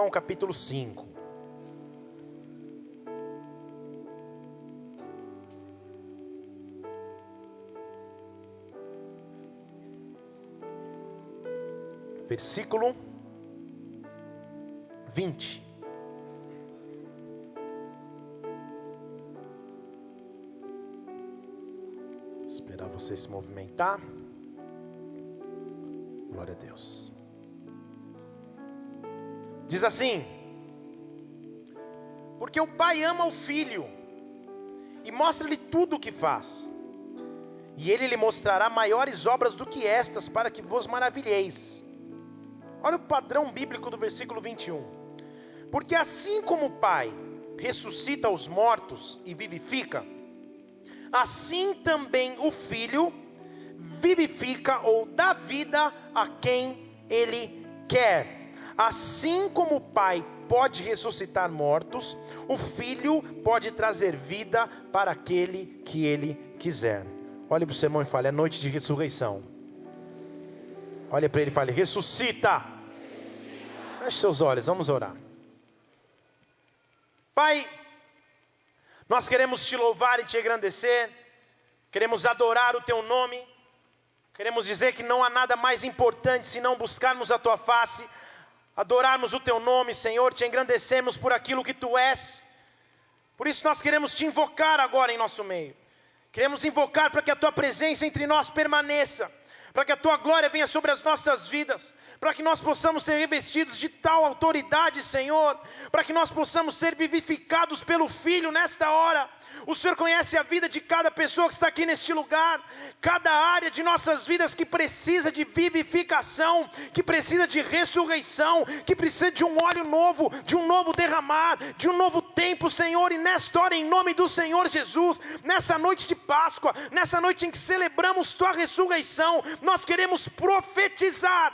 João capítulo 5. Versículo 20. Esperar você se movimentar. Glória a Deus. Diz assim: porque o Pai ama o Filho e mostra-lhe tudo o que faz, e Ele lhe mostrará maiores obras do que estas, para que vos maravilheis. Olha o padrão bíblico do versículo 21. Porque assim como o Pai ressuscita os mortos e vivifica, assim também o Filho vivifica ou dá vida a quem Ele quer. Assim como o Pai pode ressuscitar mortos, o Filho pode trazer vida para aquele que Ele quiser. Olhe para o seu irmão e fale: é noite de ressurreição. Olha para ele e fale: ressuscita. Feche seus olhos, vamos orar. Pai, nós queremos te louvar e te engrandecer, queremos adorar o teu nome, queremos dizer que não há nada mais importante senão buscarmos a tua face, adorarmos o teu nome, Senhor, te engrandecemos por aquilo que tu és. Por isso nós queremos te invocar agora em nosso meio, queremos invocar para que a tua presença entre nós permaneça, para que a tua glória venha sobre as nossas vidas, para que nós possamos ser revestidos de tal autoridade, Senhor, para que nós possamos ser vivificados pelo Filho nesta hora. O Senhor conhece a vida de cada pessoa que está aqui neste lugar, cada área de nossas vidas que precisa de vivificação, que precisa de ressurreição, que precisa de um óleo novo, de um novo derramar, de um novo tempo, Senhor. E nesta hora, em nome do Senhor Jesus, nessa noite de Páscoa, nessa noite em que celebramos tua ressurreição, nós queremos profetizar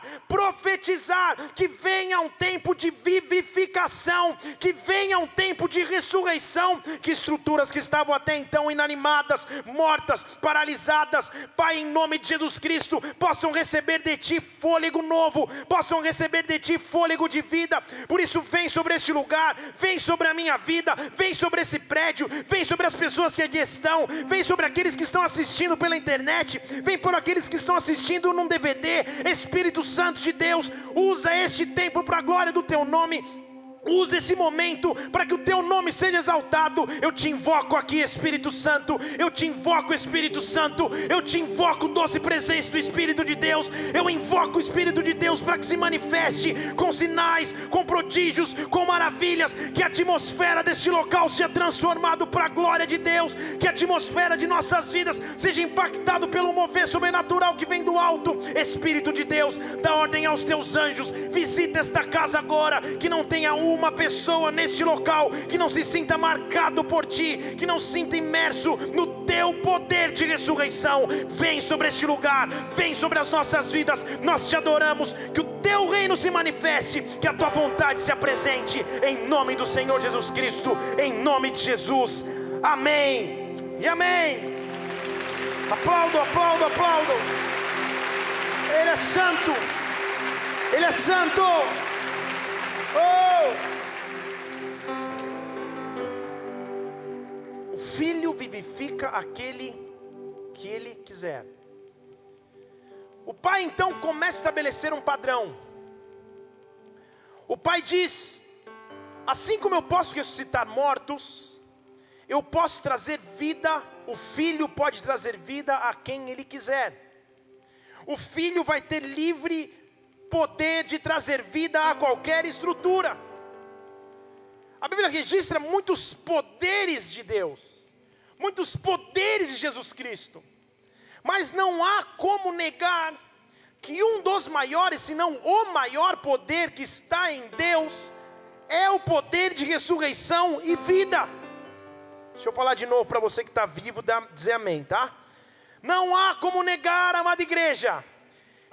que venha um tempo de vivificação, que venha um tempo de ressurreição, que estruturas que estavam até então inanimadas, mortas, paralisadas, Pai, em nome de Jesus Cristo, possam receber de ti fôlego novo, possam receber de ti fôlego de vida. Por isso vem sobre este lugar, vem sobre a minha vida, vem sobre esse prédio, vem sobre as pessoas que aqui estão, vem sobre aqueles que estão assistindo pela internet, vem por aqueles que estão assistindo num DVD. Espírito Santo de Deus, usa este tempo para a glória do teu nome. Usa esse momento para que o teu nome seja exaltado. Eu te invoco aqui, Espírito Santo. Eu te invoco, Espírito Santo. Eu te invoco, doce presença do Espírito de Deus. Eu invoco o Espírito de Deus para que se manifeste com sinais, com prodígios, com maravilhas. Que a atmosfera deste local seja transformada para a glória de Deus. Que a atmosfera de nossas vidas seja impactada pelo mover sobrenatural que vem do alto. Espírito de Deus, dá ordem aos teus anjos. Visita esta casa agora. Que não tenha uma pessoa neste local que não se sinta marcado por ti, que não se sinta imerso no teu poder de ressurreição. Vem sobre este lugar, vem sobre as nossas vidas. Nós te adoramos, que o teu reino se manifeste, que a tua vontade se apresente, em nome do Senhor Jesus Cristo, em nome de Jesus, amém e amém. Aplaudo, aplaudo, aplaudo. Ele é santo, Ele é santo. O Filho vivifica aquele que Ele quiser. O Pai então começa a estabelecer um padrão. O Pai diz: assim como eu posso ressuscitar mortos, eu posso trazer vida. O Filho pode trazer vida a quem Ele quiser. O Filho vai ter livre poder de trazer vida a qualquer estrutura. A Bíblia registra muitos poderes de Deus, muitos poderes de Jesus Cristo, mas não há como negar que um dos maiores, se não o maior poder que está em Deus, é o poder de ressurreição e vida. Deixa eu falar de novo para você que está vivo, dizer amém, tá? Não há como negar, amada igreja,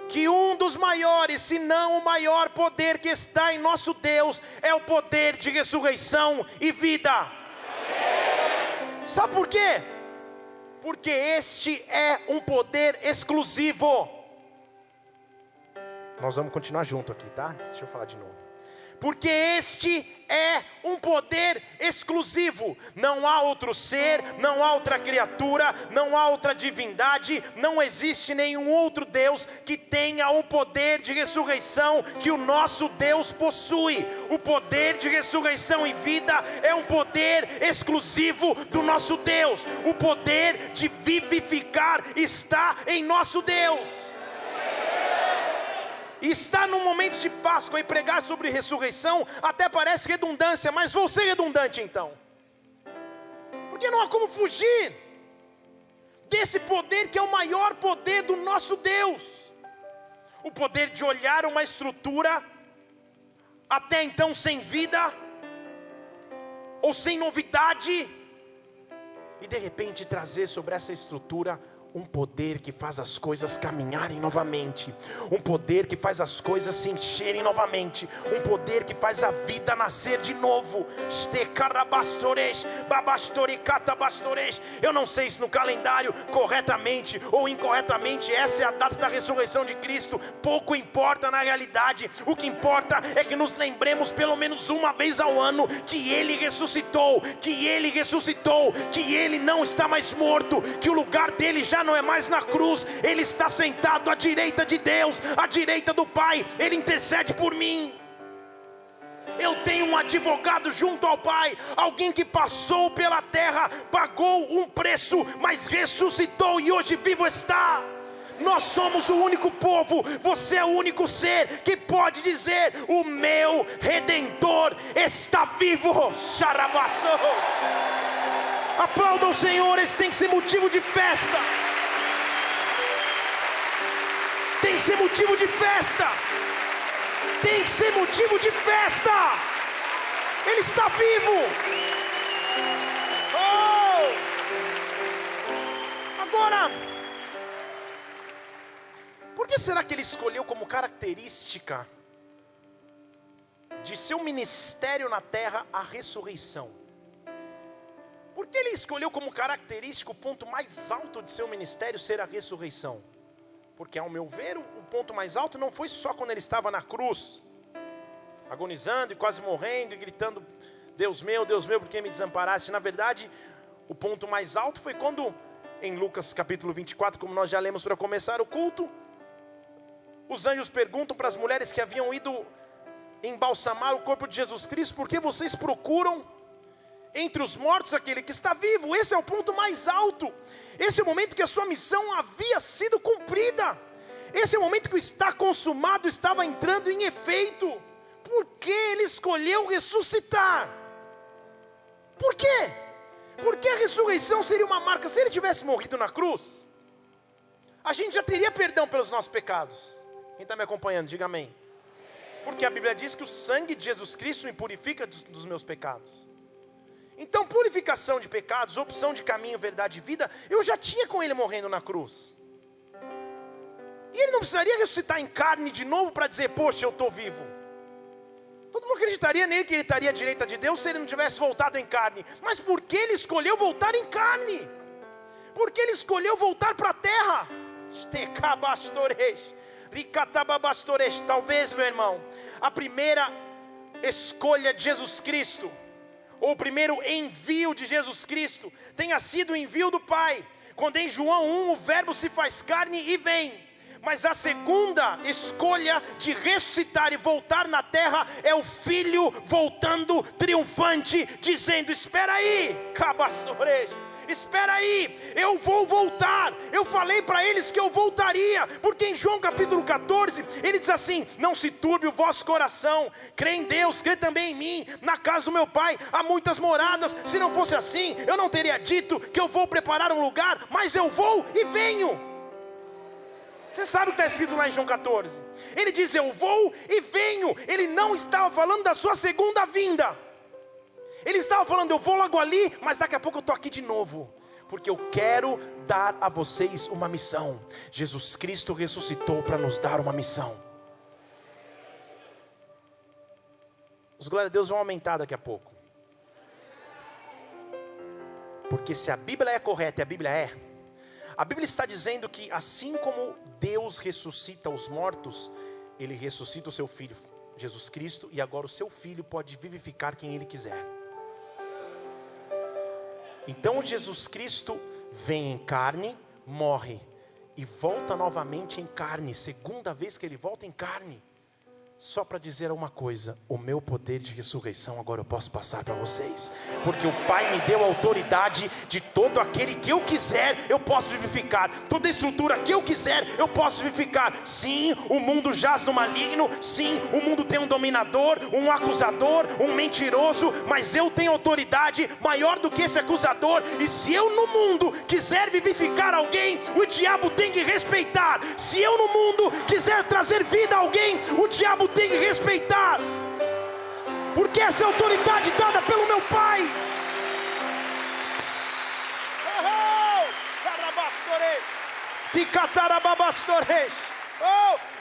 que um dos maiores, se não o maior poder que está em nosso Deus, é o poder de ressurreição e vida. Sabe por quê? Porque este é um poder exclusivo. Nós vamos continuar junto aqui, tá? Deixa eu falar de novo. porque este é um poder exclusivo. Não há outro ser, não há outra criatura, não há outra divindade, não existe nenhum outro Deus que tenha o poder de ressurreição que o nosso Deus possui. O poder de ressurreição e vida é um poder exclusivo do nosso Deus. O poder de vivificar está em nosso Deus. E está no momento de Páscoa e pregar sobre ressurreição até parece redundância, mas vou ser redundante então. Porque não há como fugir desse poder que é o maior poder do nosso Deus. O poder de olhar uma estrutura até então sem vida, ou sem novidade, e de repente trazer sobre essa estrutura um poder que faz as coisas caminharem novamente, um poder que faz as coisas se encherem novamente, um poder que faz a vida nascer de novo. Eu não sei se no calendário, corretamente ou incorretamente, essa é a data da ressurreição de Cristo. Pouco importa na realidade. O que importa é que nos lembremos pelo menos uma vez ao ano que Ele ressuscitou, que Ele não está mais morto, que o lugar dele já não é mais na cruz. Ele está sentado à direita de Deus, à direita do Pai. Ele intercede por mim. Eu tenho um advogado junto ao Pai, alguém que passou pela terra, pagou um preço, mas ressuscitou e hoje vivo está. Nós somos o único povo, você é o único ser que pode dizer: o meu Redentor está vivo. Xarabaçou. Aplauda o Senhor, esse tem que ser motivo de festa. Tem que ser motivo de festa. Tem que ser motivo de festa. Ele está vivo. Oh! Agora, por que será que ele escolheu como característica de seu ministério na terra a ressurreição? Por que ele escolheu como característica o ponto mais alto de seu ministério ser a ressurreição? Porque, ao meu ver, o ponto mais alto não foi só quando ele estava na cruz, agonizando e quase morrendo e gritando: Deus meu, por que me desamparaste? Na verdade, o ponto mais alto foi quando, em Lucas capítulo 24, como nós já lemos para começar o culto, os anjos perguntam para as mulheres que haviam ido embalsamar o corpo de Jesus Cristo: por que vocês procuram entre os mortos aquele que está vivo? Esse é o ponto mais alto. Esse é o momento que a sua missão havia sido cumprida. Esse é o momento que o está consumado estava entrando em efeito. Por que ele escolheu ressuscitar? Por quê? Porque a ressurreição seria uma marca. Se ele tivesse morrido na cruz, a gente já teria perdão pelos nossos pecados. Quem está me acompanhando, diga amém. Porque a Bíblia diz que o sangue de Jesus Cristo me purifica dos meus pecados. Então, purificação de pecados, opção de caminho, verdade e vida, eu já tinha com ele morrendo na cruz. E ele não precisaria ressuscitar em carne de novo para dizer: poxa, eu estou vivo. Todo mundo acreditaria nele que ele estaria à direita de Deus se ele não tivesse voltado em carne. Mas por que ele escolheu voltar em carne? Por que ele escolheu voltar para a terra? Talvez, meu irmão, a primeira escolha de Jesus Cristo, ou o primeiro envio de Jesus Cristo, tenha sido o envio do Pai, quando em João 1 o verbo se faz carne e vem. Mas a segunda escolha de ressuscitar e voltar na terra é o Filho voltando triunfante, dizendo: espera aí, espera aí, eu vou voltar. Eu falei para eles que eu voltaria, porque em João capítulo 14, ele diz assim: não se turbe o vosso coração, crê em Deus, crê também em mim. Na casa do meu Pai há muitas moradas. Se não fosse assim, eu não teria dito que eu vou preparar um lugar, mas eu vou e venho. Você sabe o que está escrito lá em João 14? Ele diz: eu vou e venho. Ele não estava falando da sua segunda vinda. Ele estava falando: eu vou logo ali, mas daqui a pouco eu estou aqui de novo. Porque eu quero dar a vocês uma missão. Jesus Cristo ressuscitou para nos dar uma missão. Os glória a Deus vão aumentar daqui a pouco. Porque se a Bíblia é correta, e a Bíblia é, a Bíblia está dizendo que assim como Deus ressuscita os mortos, Ele ressuscita o seu Filho Jesus Cristo, e agora o seu Filho pode vivificar quem Ele quiser. Então Jesus Cristo vem em carne, morre e volta novamente em carne, segunda vez que Ele volta em carne. Só para dizer uma coisa, o meu poder de ressurreição agora eu posso passar para vocês, porque o Pai me deu autoridade de todo aquele que eu quiser, eu posso vivificar, toda estrutura que eu quiser, eu posso vivificar. Sim, o mundo jaz no maligno, sim, o mundo tem um dominador, um acusador, um mentiroso, mas eu tenho autoridade maior do que esse acusador, e se eu no mundo quiser vivificar alguém, o diabo tem que respeitar. Se eu no mundo quiser trazer vida a alguém, o diabo tem que respeitar, porque essa é a autoridade dada pelo meu Pai.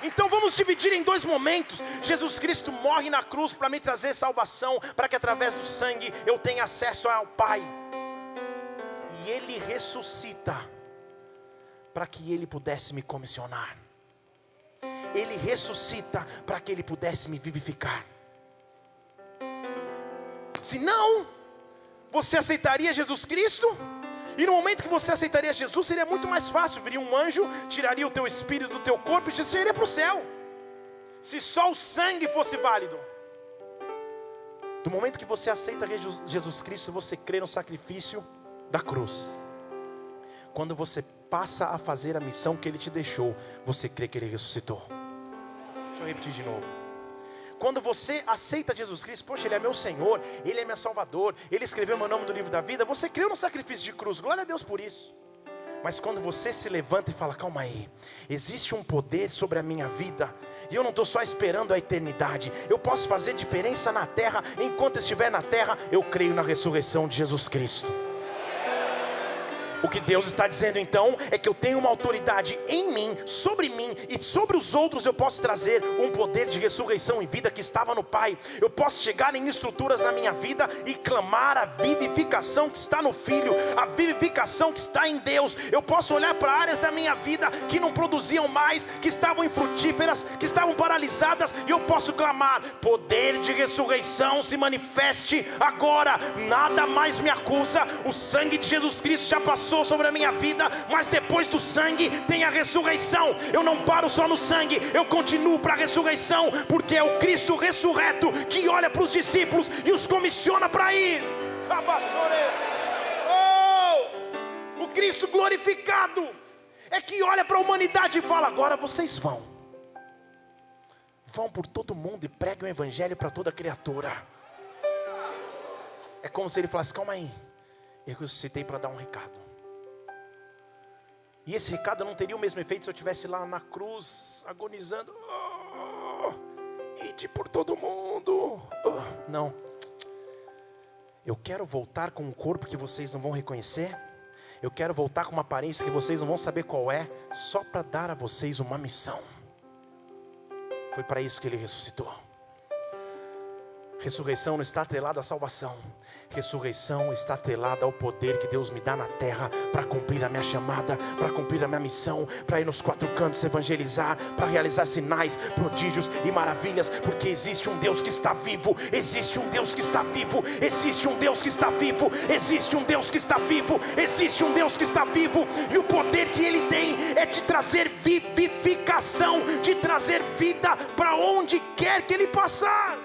Então vamos dividir em dois momentos. Jesus Cristo morre na cruz para me trazer salvação, para que através do sangue eu tenha acesso ao Pai. E Ele ressuscita para que Ele pudesse me comissionar. Ele ressuscita para que Ele pudesse me vivificar. Se não, você aceitaria Jesus Cristo? E no momento que você aceitaria Jesus, seria muito mais fácil. Viria um anjo, tiraria o teu espírito do teu corpo e você iria para o céu. Se só o sangue fosse válido. Do momento que você aceita Jesus Cristo, você crê no sacrifício da cruz. Quando você passa a fazer a missão que Ele te deixou, você crê que Ele ressuscitou. Deixa eu repetir de novo. Quando você aceita Jesus Cristo, poxa, Ele é meu Senhor, Ele é meu Salvador, Ele escreveu meu nome no livro da vida, você creu no sacrifício de cruz, glória a Deus por isso. Mas quando você se levanta e fala, calma aí, existe um poder sobre a minha vida, e eu não estou só esperando a eternidade, eu posso fazer diferença na terra, enquanto estiver na terra, eu creio na ressurreição de Jesus Cristo. O que Deus está dizendo então é que eu tenho uma autoridade em mim e sobre os outros eu posso trazer um poder de ressurreição e vida que estava no Pai. Eu posso chegar em estruturas na minha vida e clamar a vivificação que está no Filho, a vivificação que está em Deus. Eu posso olhar para áreas da minha vida que não produziam mais, que estavam infrutíferas, que estavam paralisadas, e eu posso clamar, poder de ressurreição se manifeste agora, nada mais me acusa, o sangue de Jesus Cristo já passou sobre a minha vida, mas depois do sangue tem a ressurreição. Eu não paro só no sangue, eu continuo para a ressurreição, porque é o Cristo ressurreto que olha para os discípulos e os comissiona para ir. O Cristo glorificado é que olha para a humanidade e fala, agora vocês vão por todo mundo e preguem o evangelho para toda criatura. É como se Ele falasse, calma aí, eu ressuscitei para dar um recado. E esse recado não teria o mesmo efeito se eu estivesse lá na cruz, agonizando. Ide por todo mundo. Não. Eu quero voltar com um corpo que vocês não vão reconhecer. Eu quero voltar com uma aparência que vocês não vão saber qual é, só para dar a vocês uma missão. Foi para isso que Ele ressuscitou. Ressurreição não está atrelada à salvação. Ressurreição está atrelada ao poder que Deus me dá na terra para cumprir a minha chamada, para cumprir a minha missão, para ir nos quatro cantos evangelizar, para realizar sinais, prodígios e maravilhas, porque existe um Deus que está vivo, existe um Deus que está vivo, existe um Deus que está vivo, existe um Deus que está vivo, existe um Deus que está vivo, e o poder que Ele tem é de trazer vivificação, de trazer vida para onde quer que Ele passar.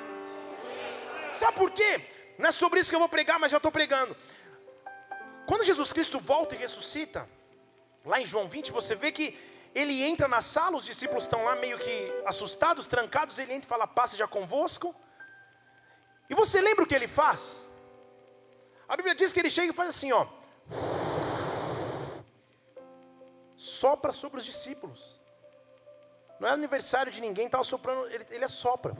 Sabe por quê? Não é sobre isso que eu vou pregar, mas já estou pregando. Quando Jesus Cristo volta e ressuscita, lá em João 20, você vê que Ele entra na sala, os discípulos estão lá meio que assustados, trancados, Ele entra e fala, paz seja convosco. E você lembra o que Ele faz? A Bíblia diz que Ele chega e faz assim, ó, sopra sobre os discípulos. Não é aniversário de ninguém, estava soprando, ele assopra.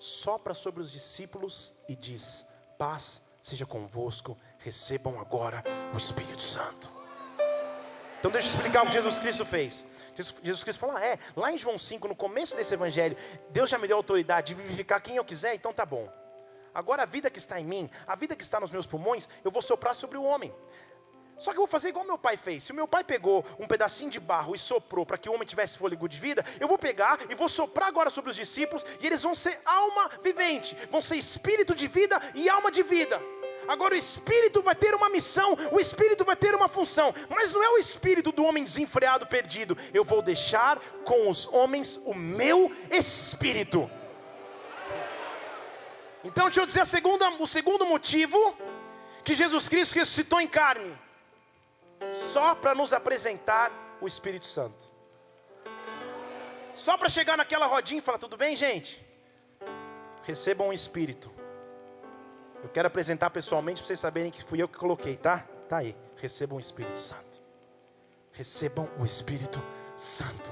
Sopra sobre os discípulos e diz, paz seja convosco, recebam agora o Espírito Santo. Então deixa eu explicar o que Jesus Cristo fez. Jesus Cristo falou, lá em João 5, no começo desse evangelho, Deus já me deu autoridade de vivificar quem eu quiser, então tá bom. Agora a vida que está em mim, a vida que está nos meus pulmões, eu vou soprar sobre o homem. Só que eu vou fazer igual meu pai fez. Se o meu pai pegou um pedacinho de barro e soprou para que o homem tivesse fôlego de vida, eu vou pegar e vou soprar agora sobre os discípulos, e eles vão ser alma vivente, vão ser espírito de vida e alma de vida. Agora o espírito vai ter uma missão, o espírito vai ter uma função, mas não é o espírito do homem desenfreado, perdido. Eu vou deixar com os homens o meu espírito. Então deixa eu dizer o segundo motivo que Jesus Cristo ressuscitou em carne. Só para nos apresentar o Espírito Santo. Só para chegar naquela rodinha e falar: tudo bem, gente? Recebam o Espírito. Eu quero apresentar pessoalmente para vocês saberem que fui eu que coloquei, tá? Tá aí. Recebam o Espírito Santo. Recebam o Espírito Santo.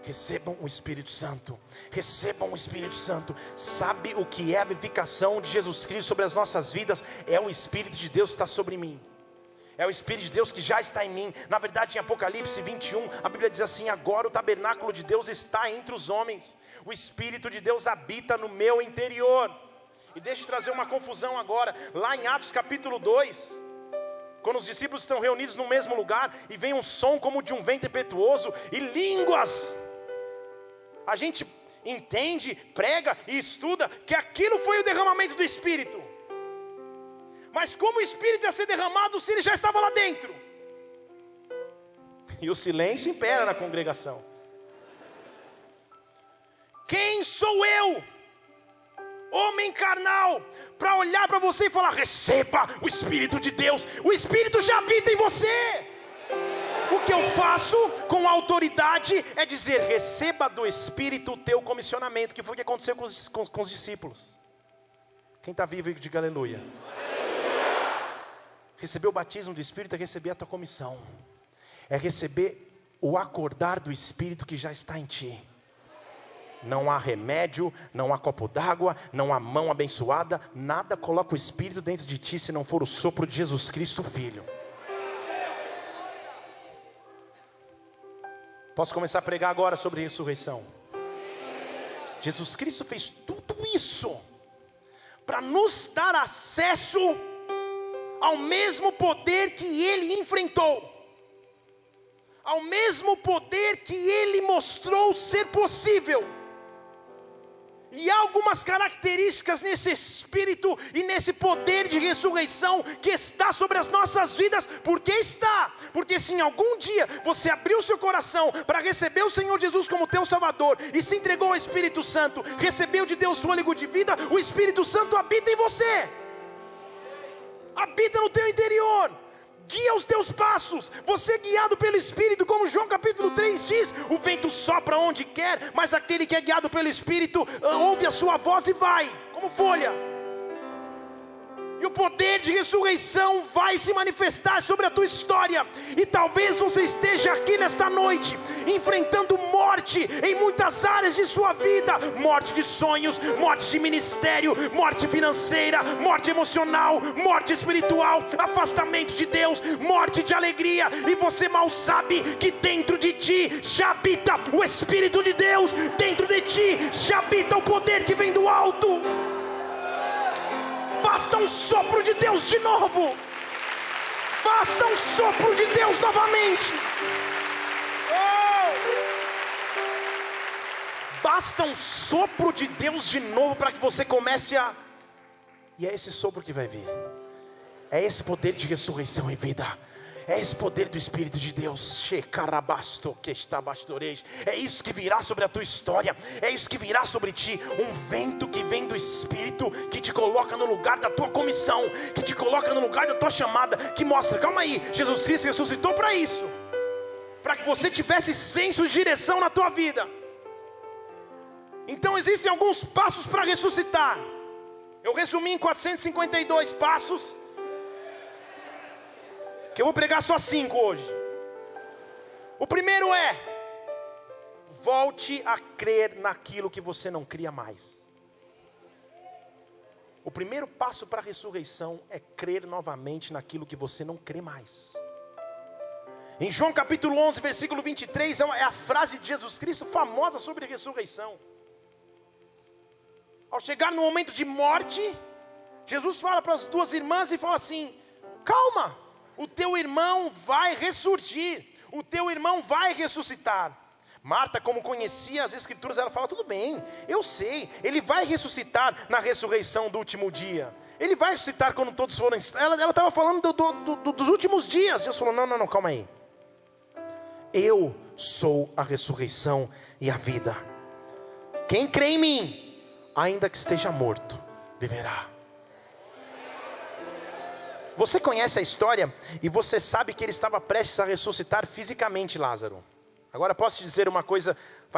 Recebam o Espírito Santo. Recebam o Espírito Santo. Sabe o que é a vivificação de Jesus Cristo sobre as nossas vidas? É o Espírito de Deus que está sobre mim. É o Espírito de Deus que já está em mim. Na verdade, em Apocalipse 21, a Bíblia diz assim: agora o tabernáculo de Deus está entre os homens. O Espírito de Deus habita no meu interior. E deixa eu trazer uma confusão agora. Lá em Atos capítulo 2, quando os discípulos estão reunidos no mesmo lugar, e vem um som como de um vento impetuoso, e línguas. A gente entende, prega e estuda que aquilo foi o derramamento do Espírito. Mas como o Espírito ia ser derramado se ele já estava lá dentro? E o silêncio impera na congregação. Quem sou eu, homem carnal, para olhar para você e falar: receba o Espírito de Deus? O Espírito já habita em você. O que eu faço com autoridade é dizer: receba do Espírito o teu comissionamento. Que foi o que aconteceu com os discípulos. Quem está vivo, diga aleluia. Receber o batismo do Espírito é receber a tua comissão. É receber o acordar do Espírito que já está em ti. Não há remédio, não há copo d'água, não há mão abençoada. Nada coloca o Espírito dentro de ti se não for o sopro de Jesus Cristo, Filho. Posso começar a pregar agora sobre ressurreição? Jesus Cristo fez tudo isso para nos dar acesso ao mesmo poder que Ele enfrentou, ao mesmo poder que Ele mostrou ser possível. E há algumas características nesse Espírito e nesse poder de ressurreição que está sobre as nossas vidas. Por que está? Porque se em algum dia você abriu seu coração para receber o Senhor Jesus como teu Salvador e se entregou ao Espírito Santo, recebeu de Deus fôlego de vida, o Espírito Santo habita em você. Habita no teu interior. Guia os teus passos. Você é guiado pelo Espírito, como João capítulo 3 diz: o vento sopra onde quer, mas aquele que é guiado pelo Espírito ouve a sua voz e vai, como folha. E o poder de ressurreição vai se manifestar sobre a tua história. E talvez você esteja aqui nesta noite enfrentando morte em muitas áreas de sua vida. Morte de sonhos, morte de ministério, morte financeira, morte emocional, morte espiritual, afastamento de Deus, morte de alegria. E você mal sabe que dentro de ti já habita o Espírito de Deus. Dentro de ti já habita o poder que vem do alto. Basta um sopro de Deus de novo. Basta um sopro de Deus novamente. Basta um sopro de Deus de novo para que você comece a... E é esse sopro que vai vir. É esse poder de ressurreição e vida. É esse poder do Espírito de Deus. É isso que virá sobre a tua história. É isso que virá sobre ti. Um vento que vem do Espírito, que te coloca no lugar da tua comissão, que te coloca no lugar da tua chamada, que mostra: calma aí, Jesus Cristo ressuscitou para isso, para que você tivesse senso de direção na tua vida. Então existem alguns passos para ressuscitar. Eu resumi em 452 passos, que eu vou pregar só 5 hoje. O primeiro é: volte a crer naquilo que você não cria mais. O primeiro passo para a ressurreição é crer novamente naquilo que você não crê mais. Em João capítulo 11, versículo 23, é a frase de Jesus Cristo famosa sobre a ressurreição. Ao chegar no momento de morte, Jesus fala para as duas irmãs e fala assim: calma, o teu irmão vai ressurgir, o teu irmão vai ressuscitar. Marta, como conhecia as escrituras, ela fala, tudo bem, eu sei, ele vai ressuscitar na ressurreição do último dia. Ele vai ressuscitar quando todos forem... Ela estava falando dos últimos dias. Deus falou, não, calma aí. Eu sou a ressurreição e a vida. Quem crê em mim, ainda que esteja morto, viverá. Você conhece a história e você sabe que ele estava prestes a ressuscitar fisicamente, Lázaro. Agora posso te dizer uma coisa,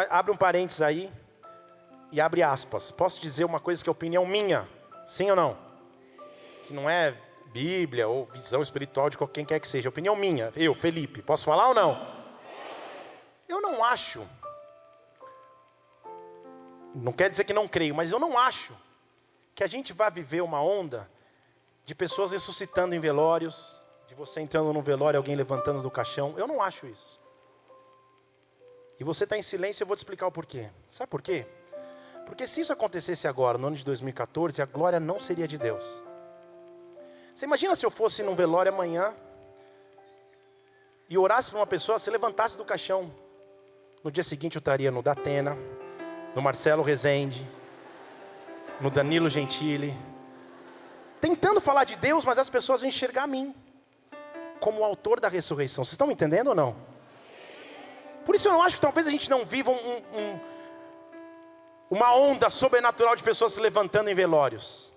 abre um parênteses aí e abre aspas. Posso dizer uma coisa que é opinião minha, sim ou não? Que não é Bíblia ou visão espiritual de quem quer que seja, opinião minha, eu, Felipe, posso falar ou não? Eu não acho, não quer dizer que não creio, mas eu não acho que a gente vai viver uma onda de pessoas ressuscitando em velórios, de você entrando no velório e alguém levantando do caixão. Eu não acho isso. E você está em silêncio, eu vou te explicar o porquê. Sabe por quê? Porque se isso acontecesse agora, no ano de 2014, a glória não seria de Deus. Você imagina se eu fosse num velório amanhã e orasse para uma pessoa, se levantasse do caixão. No dia seguinte eu estaria no Datena, no Marcelo Rezende, no Danilo Gentili, tentando falar de Deus, mas as pessoas vão enxergar a mim como o autor da ressurreição. Vocês estão me entendendo ou não? Por isso eu não acho que talvez a gente não viva uma onda sobrenatural de pessoas se levantando em velórios.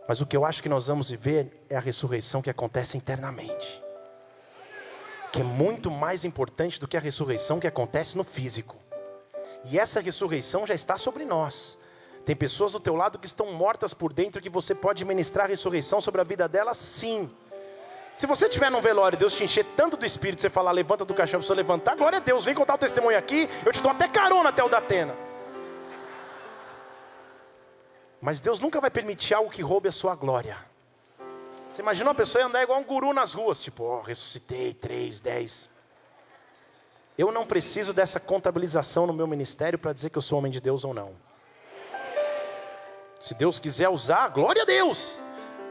Mas o que eu acho que nós vamos viver é a ressurreição que acontece internamente. Que é muito mais importante do que a ressurreição que acontece no físico. E essa ressurreição já está sobre nós. Tem pessoas do teu lado que estão mortas por dentro, que você pode ministrar a ressurreição sobre a vida delas, sim. Se você estiver num velório e Deus te encher tanto do Espírito, você falar, levanta do caixão para você levantar, glória a Deus, vem contar o testemunho aqui, eu te dou até carona até o Datena. Mas Deus nunca vai permitir algo que roube a sua glória. Você imagina uma pessoa andar igual um guru nas ruas, tipo, ressuscitei, 3, 10. Eu não preciso dessa contabilização no meu ministério para dizer que eu sou homem de Deus ou não. Se Deus quiser usar, glória a Deus.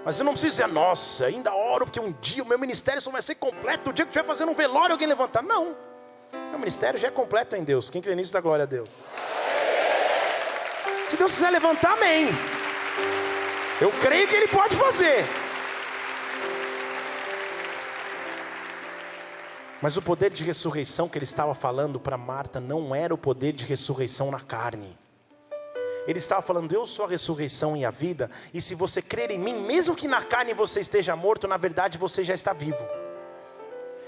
Mas eu não preciso dizer, nossa, ainda oro porque um dia o meu ministério só vai ser completo. O dia que estiver fazendo um velório, alguém levantar. Não, meu ministério já é completo em Deus. Quem crê nisso dá glória a Deus. Se Deus quiser levantar, amém. Eu creio que Ele pode fazer. Mas o poder de ressurreição que Ele estava falando para Marta não era o poder de ressurreição na carne. Ele estava falando, eu sou a ressurreição e a vida, e se você crer em mim, mesmo que na carne você esteja morto, na verdade você já está vivo.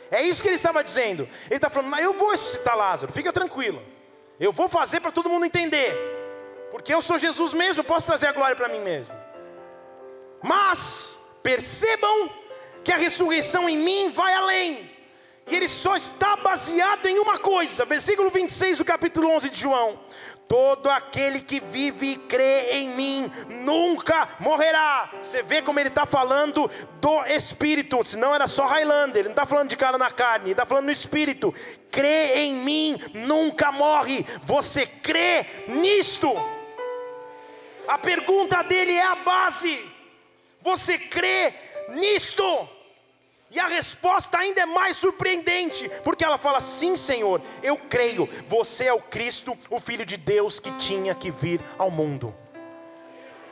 É isso que ele estava dizendo. Ele está falando, eu vou ressuscitar Lázaro, fica tranquilo. Eu vou fazer para todo mundo entender. Porque eu sou Jesus mesmo, eu posso trazer a glória para mim mesmo. Mas, percebam que a ressurreição em mim vai além. E ele só está baseado em uma coisa. Versículo 26 do capítulo 11 de João. Todo aquele que vive e crê em mim nunca morrerá. Você vê como ele está falando do Espírito. Senão era só Highlander. Ele não está falando de cara na carne, ele está falando no Espírito. Crê em mim, nunca morre. Você crê nisto? A pergunta dele é a base. Você crê nisto? E a resposta ainda é mais surpreendente, porque ela fala, sim Senhor, eu creio, você é o Cristo, o Filho de Deus que tinha que vir ao mundo.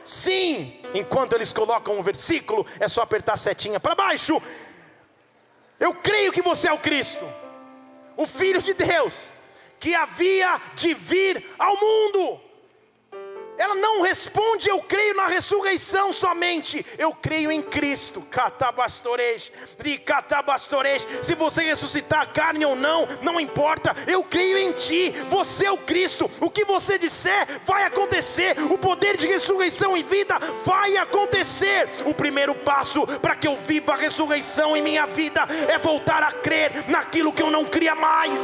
Sim, enquanto eles colocam um versículo, é só apertar a setinha para baixo. Eu creio que você é o Cristo, o Filho de Deus, que havia de vir ao mundo. Ela não responde, eu creio na ressurreição somente. Eu creio em Cristo. Se você ressuscitar a carne ou não, não importa. Eu creio em ti, você é o Cristo. O que você disser vai acontecer. O poder de ressurreição e vida vai acontecer. O primeiro passo para que eu viva a ressurreição em minha vida é voltar a crer naquilo que eu não cria mais.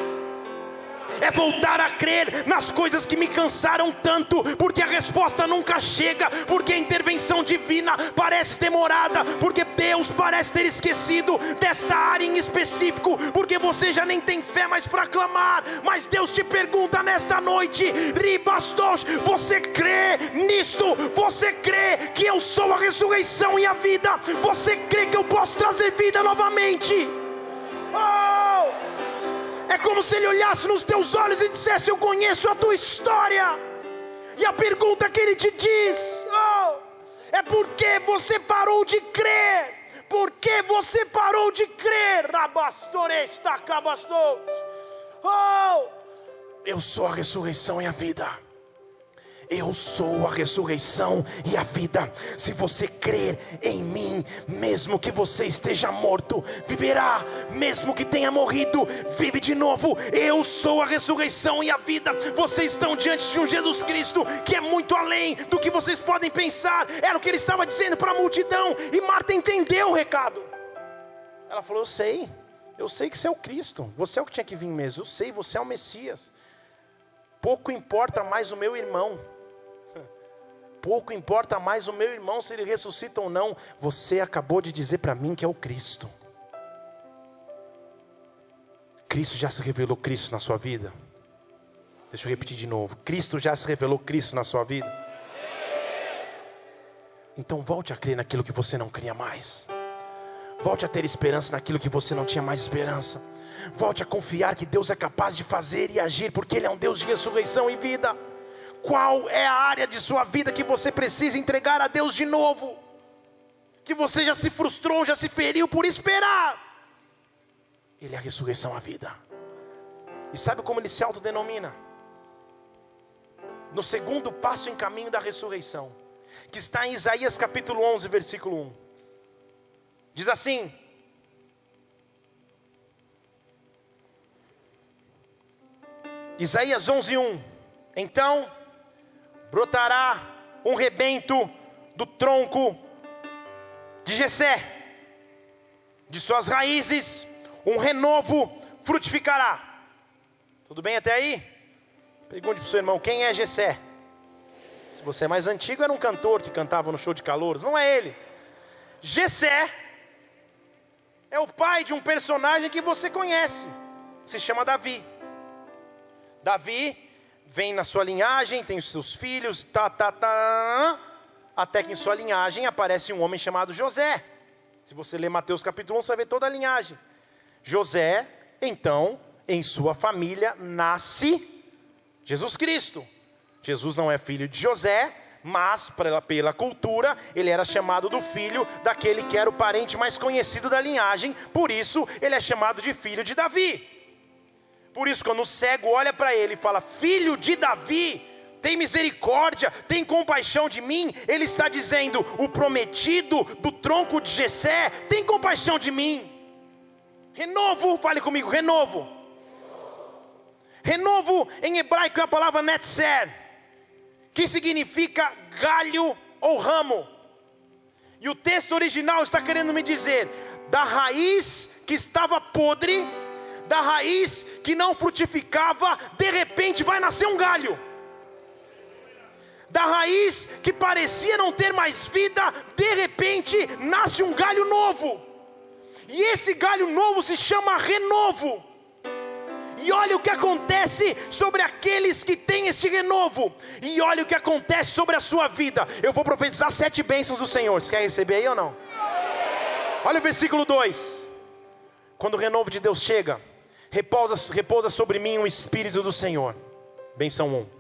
é voltar a crer nas coisas que me cansaram tanto, porque a resposta nunca chega, porque a intervenção divina parece demorada, porque Deus parece ter esquecido desta área em específico, porque você já nem tem fé mais para clamar. Mas Deus te pergunta nesta noite: Ribastos, você crê nisto? Você crê que eu sou a ressurreição e a vida? Você crê que eu posso trazer vida novamente? É como se Ele olhasse nos teus olhos e dissesse: eu conheço a tua história. E a pergunta que Ele te diz é: por que você parou de crer? Por que você parou de crer? Eu sou a ressurreição e a vida. Eu sou a ressurreição e a vida. Se você crer em mim, mesmo que você esteja morto, viverá. Mesmo que tenha morrido, vive de novo. Eu sou a ressurreição e a vida. Vocês estão diante de um Jesus Cristo que é muito além do que vocês podem pensar. Era o que Ele estava dizendo para a multidão. E Marta entendeu o recado. Ela falou: eu sei que você é o Cristo. Você é o que tinha que vir mesmo. Eu sei, você é o Messias. Pouco importa mais o meu irmão. Pouco importa mais o meu irmão se ele ressuscita ou não. Você acabou de dizer para mim que é o Cristo. Cristo já se revelou Cristo na sua vida? Deixa eu repetir de novo. Cristo já se revelou Cristo na sua vida? Então volte a crer naquilo que você não cria mais. Volte a ter esperança naquilo que você não tinha mais esperança. Volte a confiar que Deus é capaz de fazer e agir, porque Ele é um Deus de ressurreição e vida. Qual é a área de sua vida que você precisa entregar a Deus de novo? Que você já se frustrou, já se feriu por esperar? Ele é a ressurreição e a vida. E sabe como Ele se autodenomina? No segundo passo em caminho da ressurreição, que está em Isaías capítulo 11, versículo 1. Diz assim: Isaías 11, 1. Então brotará um rebento do tronco de Jessé, de suas raízes um renovo frutificará. Tudo bem até aí? Pergunte para o seu irmão: quem é Jessé? Se você é mais antigo, era um cantor que cantava no show de calouros. Não é ele. Jessé é o pai de um personagem que você conhece, se chama Davi. Davi vem na sua linhagem, tem os seus filhos, até que em sua linhagem aparece um homem chamado José. Se você ler Mateus capítulo 1, você vai ver toda a linhagem. José, então, em sua família nasce Jesus Cristo. Jesus não é filho de José, mas pela cultura, ele era chamado do filho daquele que era o parente mais conhecido da linhagem. Por isso, ele é chamado de filho de Davi. Por isso, quando o cego olha para ele e fala: filho de Davi, tem misericórdia, tem compaixão de mim, ele está dizendo: o prometido do tronco de Jessé, tem compaixão de mim. Renovo, fale comigo, renovo. Renovo em hebraico é a palavra netzer, que significa galho ou ramo. E o texto original está querendo me dizer: da raiz que estava podre, da raiz que não frutificava, de repente vai nascer um galho. Da raiz que parecia não ter mais vida, de repente nasce um galho novo. E esse galho novo se chama renovo. E olha o que acontece sobre aqueles que têm este renovo. E olha o que acontece sobre a sua vida. Eu vou profetizar 7 bênçãos do Senhor. Você quer receber aí ou não? Olha o versículo 2. Quando o renovo de Deus chega, repousa sobre mim o Espírito do Senhor. Bênção 1.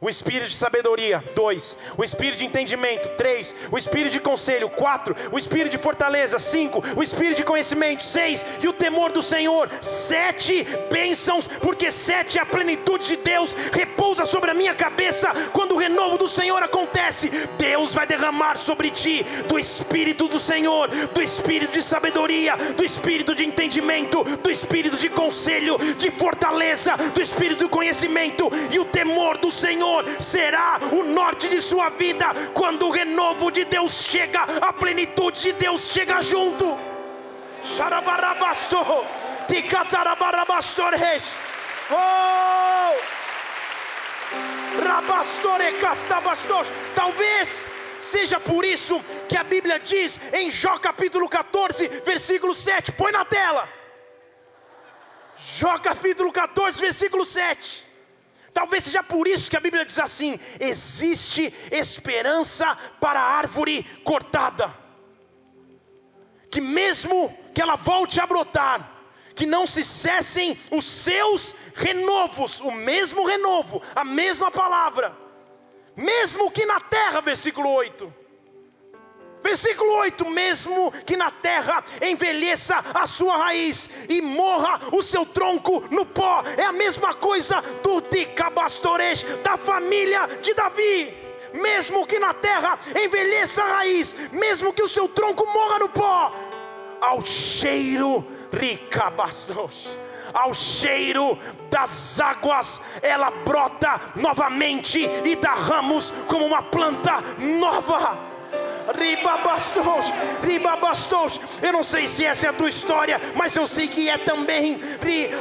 O Espírito de sabedoria, 2. O Espírito de entendimento, 3. O Espírito de conselho, 4. O Espírito de fortaleza, 5. O Espírito de conhecimento, 6. E o temor do Senhor, 7 bênçãos, porque 7 é a plenitude de Deus, repousa sobre a minha cabeça. Quando o renovo do Senhor acontece, Deus vai derramar sobre ti do Espírito do Senhor, do Espírito de sabedoria, do Espírito de entendimento, do Espírito de conselho, de fortaleza, do Espírito de conhecimento. E o temor do Senhor será o norte de sua vida. Quando o renovo de Deus chega, a plenitude de Deus chega junto. Oh! Rabastore castabastos. Talvez seja por isso que a Bíblia diz em Jó capítulo 14, versículo 7. Põe na tela. Jó capítulo 14, versículo 7. Talvez seja por isso que a Bíblia diz assim: existe esperança para a árvore cortada, que mesmo que ela volte a brotar, que não se cessem os seus renovos, o mesmo renovo, a mesma palavra, mesmo que na terra, versículo 8. Versículo 8, mesmo que na terra envelheça a sua raiz e morra o seu tronco no pó. É a mesma coisa do Ticabastores, da família de Davi. Mesmo que na terra envelheça a raiz, mesmo que o seu tronco morra no pó, ao cheiro Ricabastos, ao cheiro das águas, ela brota novamente e dá ramos como uma planta nova. Ribabastos. Eu não sei se essa é a tua história, mas eu sei que é também.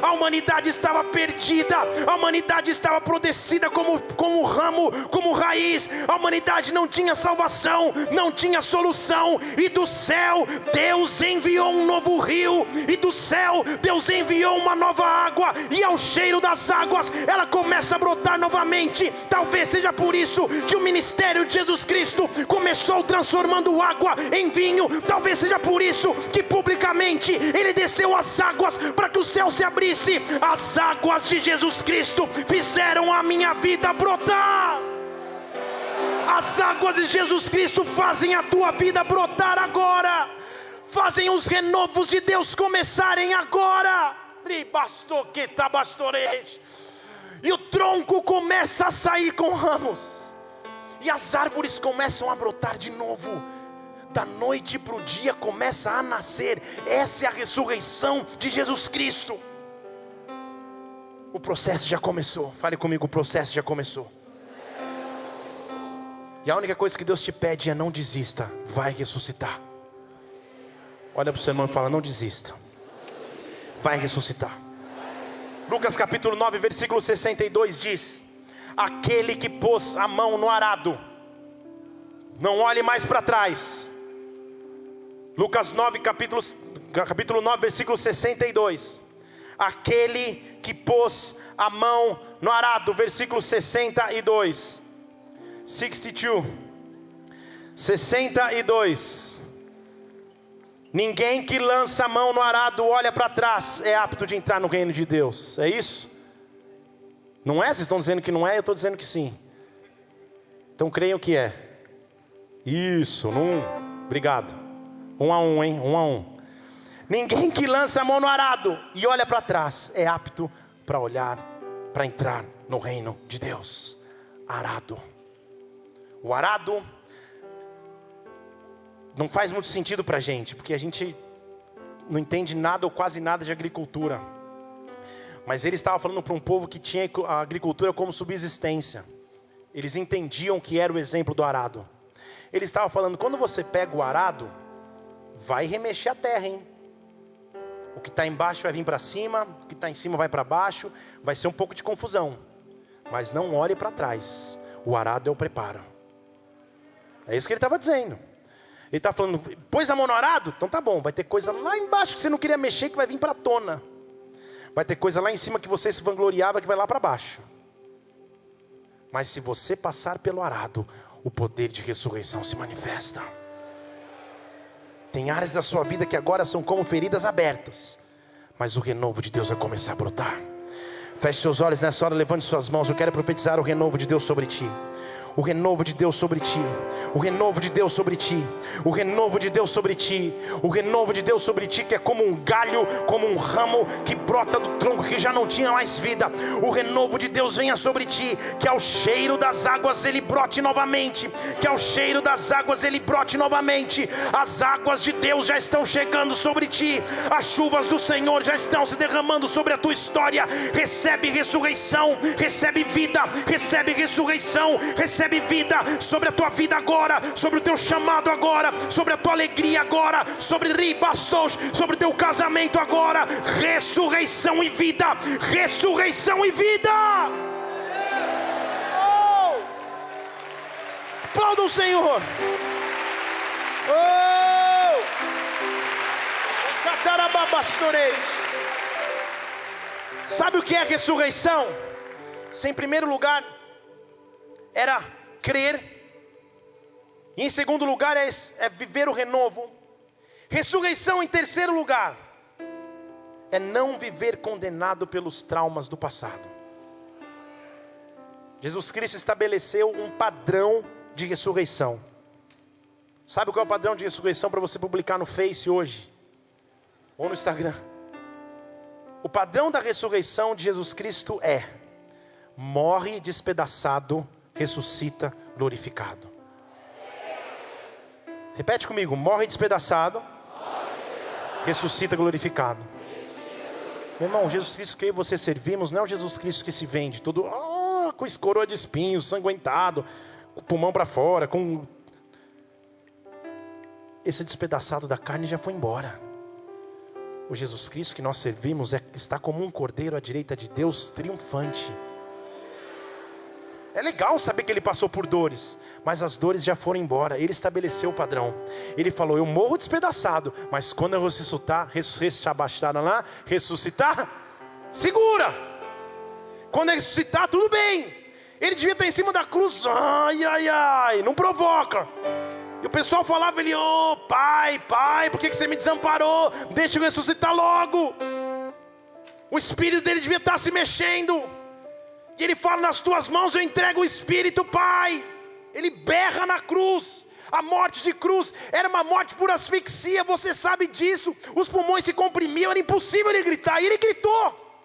A humanidade estava perdida, a humanidade estava apodrecida como ramo, como raiz. A humanidade não tinha salvação, não tinha solução. E do céu Deus enviou um novo rio, e do céu Deus enviou uma nova água, e ao cheiro das águas ela começa a brotar novamente. Talvez seja por isso que o ministério de Jesus Cristo começou transformando água em vinho. Talvez seja por isso que publicamente ele desceu as águas para que o céu se abrisse. As águas de Jesus Cristo fizeram a minha vida brotar. As águas de Jesus Cristo fazem a tua vida brotar agora, fazem os renovos de Deus começarem agora. E o tronco começa a sair com ramos, e as árvores começam a brotar de novo. Da noite para o dia começa a nascer. Essa é a ressurreição de Jesus Cristo. O processo já começou. Fale comigo, o processo já começou. E a única coisa que Deus te pede é: não desista, vai ressuscitar. Olha para o seu irmão e fala: não desista, vai ressuscitar. Lucas capítulo 9, versículo 62 diz: aquele que pôs a mão no arado, não olhe mais para trás. Lucas 9, capítulo 9, versículo 62. Aquele que pôs a mão no arado, versículo 62. 62. Ninguém que lança a mão no arado olha para trás é apto de entrar no reino de Deus. É isso? Não é? Vocês estão dizendo que não é, eu estou dizendo que sim. Então creiam que é. Isso, obrigado. 1 a 1, hein? 1 a 1. Ninguém que lança a mão no arado e olha para trás é apto para olhar, para entrar no reino de Deus. Arado. O arado não faz muito sentido para a gente, porque a gente não entende nada ou quase nada de agricultura. Mas ele estava falando para um povo que tinha a agricultura como subsistência. Eles entendiam que era o exemplo do arado. Ele estava falando: quando você pega o arado, vai remexer a terra, hein? O que está embaixo vai vir para cima, o que está em cima vai para baixo. Vai ser um pouco de confusão, mas não olhe para trás. O arado é o preparo. É isso que ele estava dizendo. Ele está falando: pôs a mão no arado? Então tá bom, vai ter coisa lá embaixo que você não queria mexer, que vai vir para a tona. Vai ter coisa lá em cima que você se vangloriava, que vai lá para baixo. Mas se você passar pelo arado, o poder de ressurreição se manifesta. Tem áreas da sua vida que agora são como feridas abertas, mas o renovo de Deus vai começar a brotar. Feche seus olhos nessa hora, levante suas mãos. Eu quero profetizar o renovo de Deus sobre ti. O renovo de Deus sobre ti. O renovo de Deus sobre ti. O renovo de Deus sobre ti. O renovo de Deus sobre ti, que é como um galho, como um ramo que brota do tronco que já não tinha mais vida. O renovo de Deus venha sobre ti, que ao cheiro das águas ele brote novamente. Que ao cheiro das águas ele brote novamente. As águas de Deus já estão chegando sobre ti. As chuvas do Senhor já estão se derramando sobre a tua história. Recebe ressurreição, recebe vida, recebe ressurreição, recebe recebe vida sobre a tua vida agora, sobre o teu chamado agora, sobre a tua alegria agora, sobre ribastos, sobre o teu casamento agora. Ressurreição e vida, ressurreição e vida. Oh! Aplauda o Senhor. Oh! Sabe o que é ressurreição? Se em primeiro lugar era crer, e em segundo lugar é viver o renovo. Ressurreição em terceiro lugar é não viver condenado pelos traumas do passado. Jesus Cristo estabeleceu um padrão de ressurreição. Sabe qual é o padrão de ressurreição para você publicar no Face hoje? Ou no Instagram? O padrão da ressurreição de Jesus Cristo é: morre despedaçado, ressuscita glorificado. Repete comigo: morre despedaçado, ressuscita glorificado. Meu irmão, Jesus Cristo que eu e você servimos não é o Jesus Cristo que se vende todo com coroa de espinhos, sanguentado, com o pulmão para fora, com... Esse despedaçado da carne já foi embora. O Jesus Cristo que nós servimos está como um cordeiro à direita de Deus, triunfante. É legal saber que ele passou por dores, mas as dores já foram embora. Ele estabeleceu o padrão. Ele falou: eu morro despedaçado, mas quando eu ressuscitar, segura. Quando eu ressuscitar, tudo bem. Ele devia estar em cima da cruz, não provoca. E o pessoal falava, ele: oh, pai, por que você me desamparou? Deixa eu ressuscitar logo. O espírito dele devia estar se mexendo. E ele fala: nas tuas mãos eu entrego o espírito, pai. Ele berra na cruz. A morte de cruz era uma morte por asfixia, você sabe disso. Os pulmões se comprimiam, era impossível ele gritar. E ele gritou.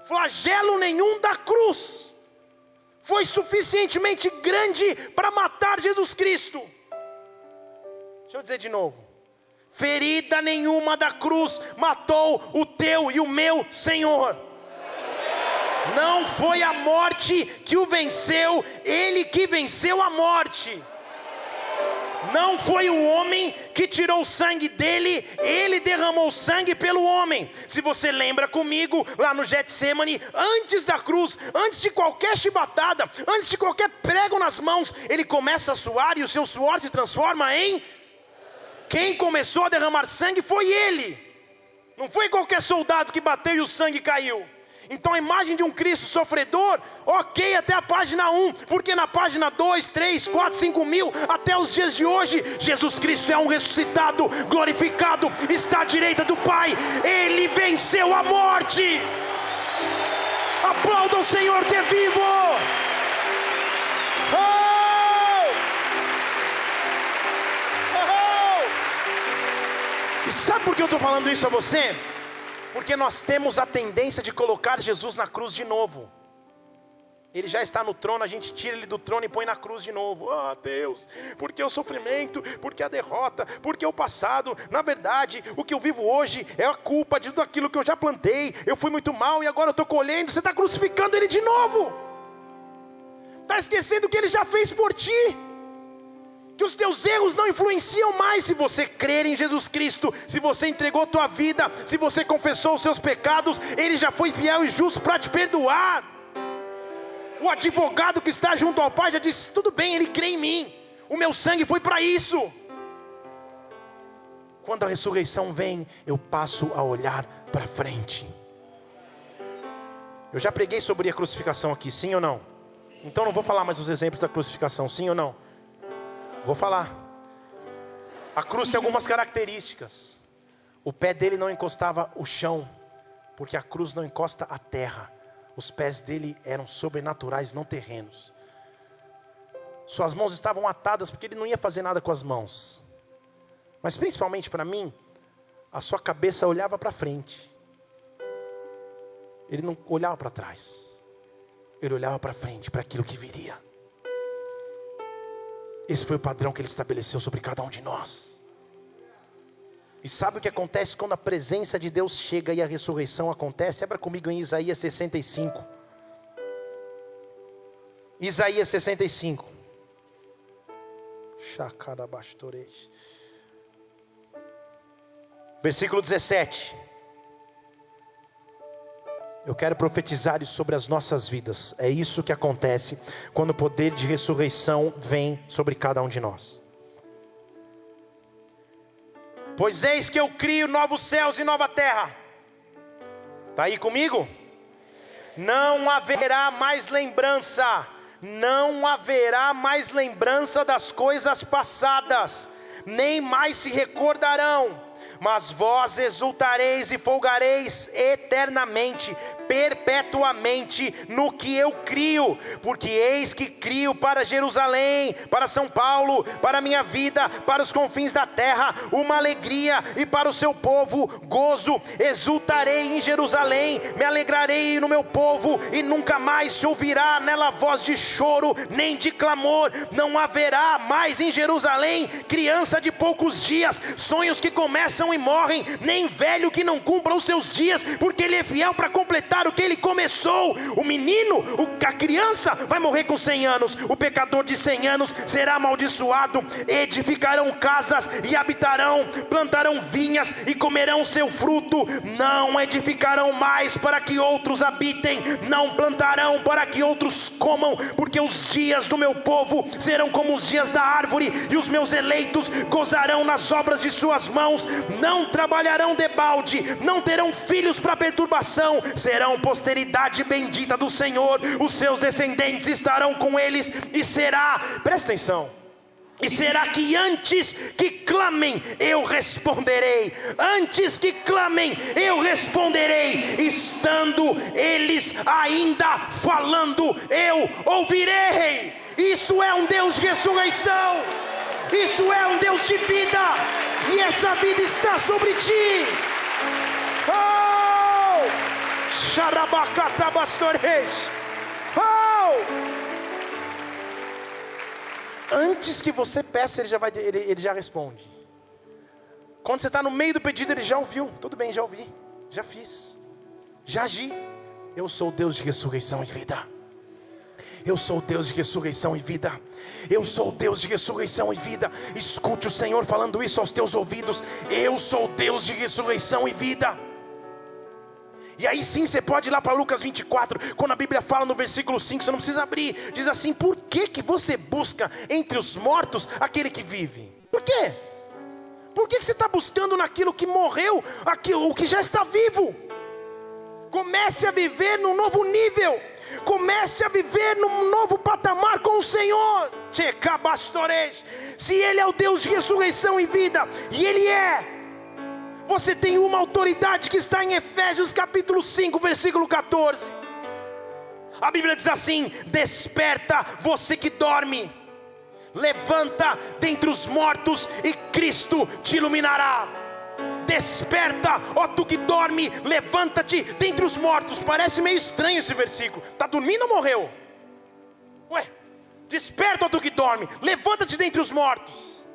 Flagelo nenhum da cruz foi suficientemente grande para matar Jesus Cristo. Deixa eu dizer de novo: ferida nenhuma da cruz matou o teu e o meu Senhor. Não foi a morte que o venceu, Ele que venceu a morte. Não foi o homem que tirou o sangue dele, Ele derramou sangue pelo homem. Se você lembra comigo, lá no Getsemane, antes da cruz, antes de qualquer chibatada, antes de qualquer prego nas mãos, Ele começa a suar e o seu suor se transforma em... Quem começou a derramar sangue foi Ele. Não foi qualquer soldado que bateu e o sangue caiu. Então a imagem de um Cristo sofredor, ok, até a página 1, porque na página 2, 3, 4, 5 mil, até os dias de hoje, Jesus Cristo é um ressuscitado, glorificado, está à direita do Pai. Ele venceu a morte. Aplauda o Senhor que é vivo. E sabe por que eu estou falando isso a você? Porque nós temos a tendência de colocar Jesus na cruz de novo. Ele já está no trono, a gente tira ele do trono e põe na cruz de novo. Ah, Deus, porque o sofrimento, porque a derrota, porque o passado. Na verdade, o que eu vivo hoje é a culpa de tudo aquilo que eu já plantei. Eu fui muito mal e agora eu estou colhendo. Você está crucificando ele de novo. Está esquecendo o que ele já fez por ti. Que os teus erros não influenciam mais se você crer em Jesus Cristo. Se você entregou a tua vida, se você confessou os seus pecados, Ele já foi fiel e justo para te perdoar. O advogado que está junto ao Pai já disse: tudo bem, Ele crê em mim, o meu sangue foi para isso. Quando a ressurreição vem, eu passo a olhar para frente. Eu já preguei sobre a crucificação aqui, sim ou não? Então não vou falar mais os exemplos da crucificação, sim ou não? Vou falar. A cruz tem algumas características. O pé dele não encostava o chão, porque a cruz não encosta a terra. Os pés dele eram sobrenaturais, não terrenos. Suas mãos estavam atadas, porque ele não ia fazer nada com as mãos. Mas principalmente para mim, a sua cabeça olhava para frente. Ele não olhava para trás. Ele olhava para frente, para aquilo que viria. Esse foi o padrão que Ele estabeleceu sobre cada um de nós. E sabe o que acontece quando a presença de Deus chega e a ressurreição acontece? Abra comigo em Isaías 65. Isaías 65. Versículo 17. Eu quero profetizar isso sobre as nossas vidas. É isso que acontece quando o poder de ressurreição vem sobre cada um de nós. Pois eis que eu crio novos céus e nova terra. Está aí comigo? Não haverá mais lembrança. Não haverá mais lembrança das coisas passadas, nem mais se recordarão. Mas vós exultareis e folgareis eternamente, perpetuamente no que eu crio, porque eis que crio para Jerusalém, para São Paulo, para a minha vida, para os confins da terra, uma alegria, e para o seu povo gozo. Exultarei em Jerusalém, me alegrarei no meu povo, e nunca mais se ouvirá nela voz de choro, nem de clamor. Não haverá mais em Jerusalém criança de poucos dias, sonhos que começam e morrem, nem velho que não cumpra os seus dias, porque ele é fiel para completar o que ele começou. O menino, a criança vai morrer com 100 anos, o pecador de 100 anos será amaldiçoado. Edificarão casas e habitarão, plantarão vinhas e comerão seu fruto. Não edificarão mais para que outros habitem, não plantarão para que outros comam, porque os dias do meu povo serão como os dias da árvore, e os meus eleitos gozarão nas obras de suas mãos. Não trabalharão debalde, não terão filhos para perturbação, serão posteridade bendita do Senhor, os seus descendentes estarão com eles, e será, presta atenção, e será que antes que clamem, eu responderei. Antes que clamem, eu responderei. Estando eles ainda falando, eu ouvirei. Isso é um Deus de ressurreição. Isso é um Deus de vida. E essa vida está sobre ti. Oh! Xarabacatabastoreis. Oh! Antes que você peça, ele já responde. Quando você está no meio do pedido, ele já ouviu. Tudo bem, já ouvi, já fiz, já agi. Eu sou o Deus de ressurreição e vida. Eu sou o Deus de ressurreição e vida. Eu sou o Deus de ressurreição e vida. Escute o Senhor falando isso aos teus ouvidos. Eu sou o Deus de ressurreição e vida. E aí sim você pode ir lá para Lucas 24, quando a Bíblia fala no versículo 5, você não precisa abrir. Diz assim: por que você busca entre os mortos aquele que vive? Por quê? Por que você está buscando naquilo que morreu, o que já está vivo? Comece a viver num novo nível. Comece a viver num novo patamar com o Senhor. Se Ele é o Deus de ressurreição e vida, e Ele é, você tem uma autoridade que está em Efésios capítulo 5, versículo 14. A Bíblia diz assim: desperta você que dorme, levanta dentre os mortos e Cristo te iluminará. Desperta, ó tu que dorme, levanta-te dentre os mortos. Parece meio estranho esse versículo. Está dormindo ou morreu? Ué, desperta, ó tu que dorme, levanta-te dentre os mortos.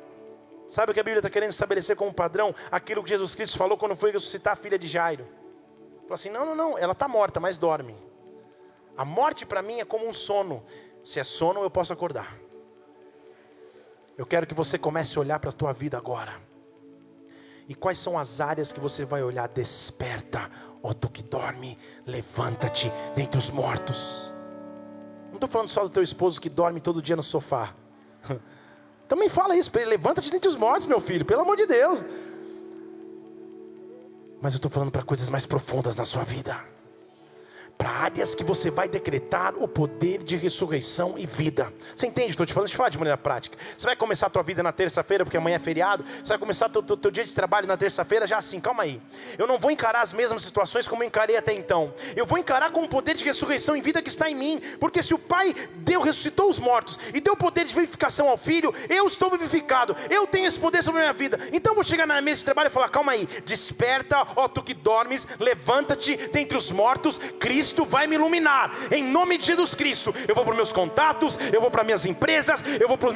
Sabe o que a Bíblia está querendo estabelecer como padrão? Aquilo que Jesus Cristo falou quando foi ressuscitar a filha de Jairo. Falou assim: não, ela está morta, mas dorme. A morte para mim é como um sono. Se é sono, eu posso acordar. Eu quero que você comece a olhar para a tua vida agora. E quais são as áreas que você vai olhar? Desperta, ó tu que dorme, levanta-te dentre os mortos. Não estou falando só do teu esposo que dorme todo dia no sofá. Também fala isso para ele: levanta-te dentre os mortos, meu filho, pelo amor de Deus. Mas eu estou falando para coisas mais profundas na sua vida, para áreas que você vai decretar o poder de ressurreição e vida. Você entende? Estou te falando, deixa eu falar de maneira prática. Você vai começar a tua vida na terça-feira, porque amanhã é feriado. Você vai começar teu dia de trabalho na terça-feira já assim: calma aí, eu não vou encarar as mesmas situações como eu encarei até então. Eu vou encarar com o poder de ressurreição e vida que está em mim. Porque se o Pai ressuscitou os mortos e deu o poder de vivificação ao Filho, eu estou vivificado, eu tenho esse poder sobre a minha vida. Então eu vou chegar na mesa de trabalho e falar: calma aí, desperta, ó tu que dormes, levanta-te dentre os mortos, Cristo Cristo vai me iluminar. Em nome de Jesus Cristo, eu vou para os meus contatos, eu vou para minhas empresas, eu vou para os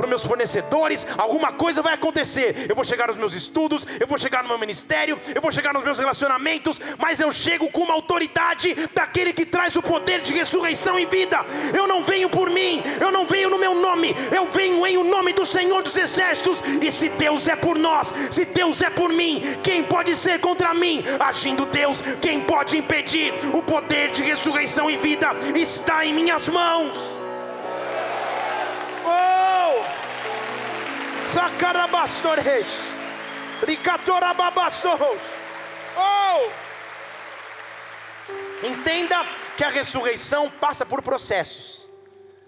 meus fornecedores. Alguma coisa vai acontecer. Eu vou chegar nos meus estudos, eu vou chegar no meu ministério, eu vou chegar nos meus relacionamentos, mas eu chego com uma autoridade daquele que traz o poder de ressurreição e vida. Eu não venho por mim, eu não venho no meu nome, eu venho em o nome do Senhor dos Exércitos. E se Deus é por nós, se Deus é por mim, quem pode ser contra mim? Agindo Deus, quem pode impedir? O poder de ressurreição e vida está em minhas mãos. Oh! Sacarabastores, Ricatorababastos. Oh! Entenda que a ressurreição passa por processos.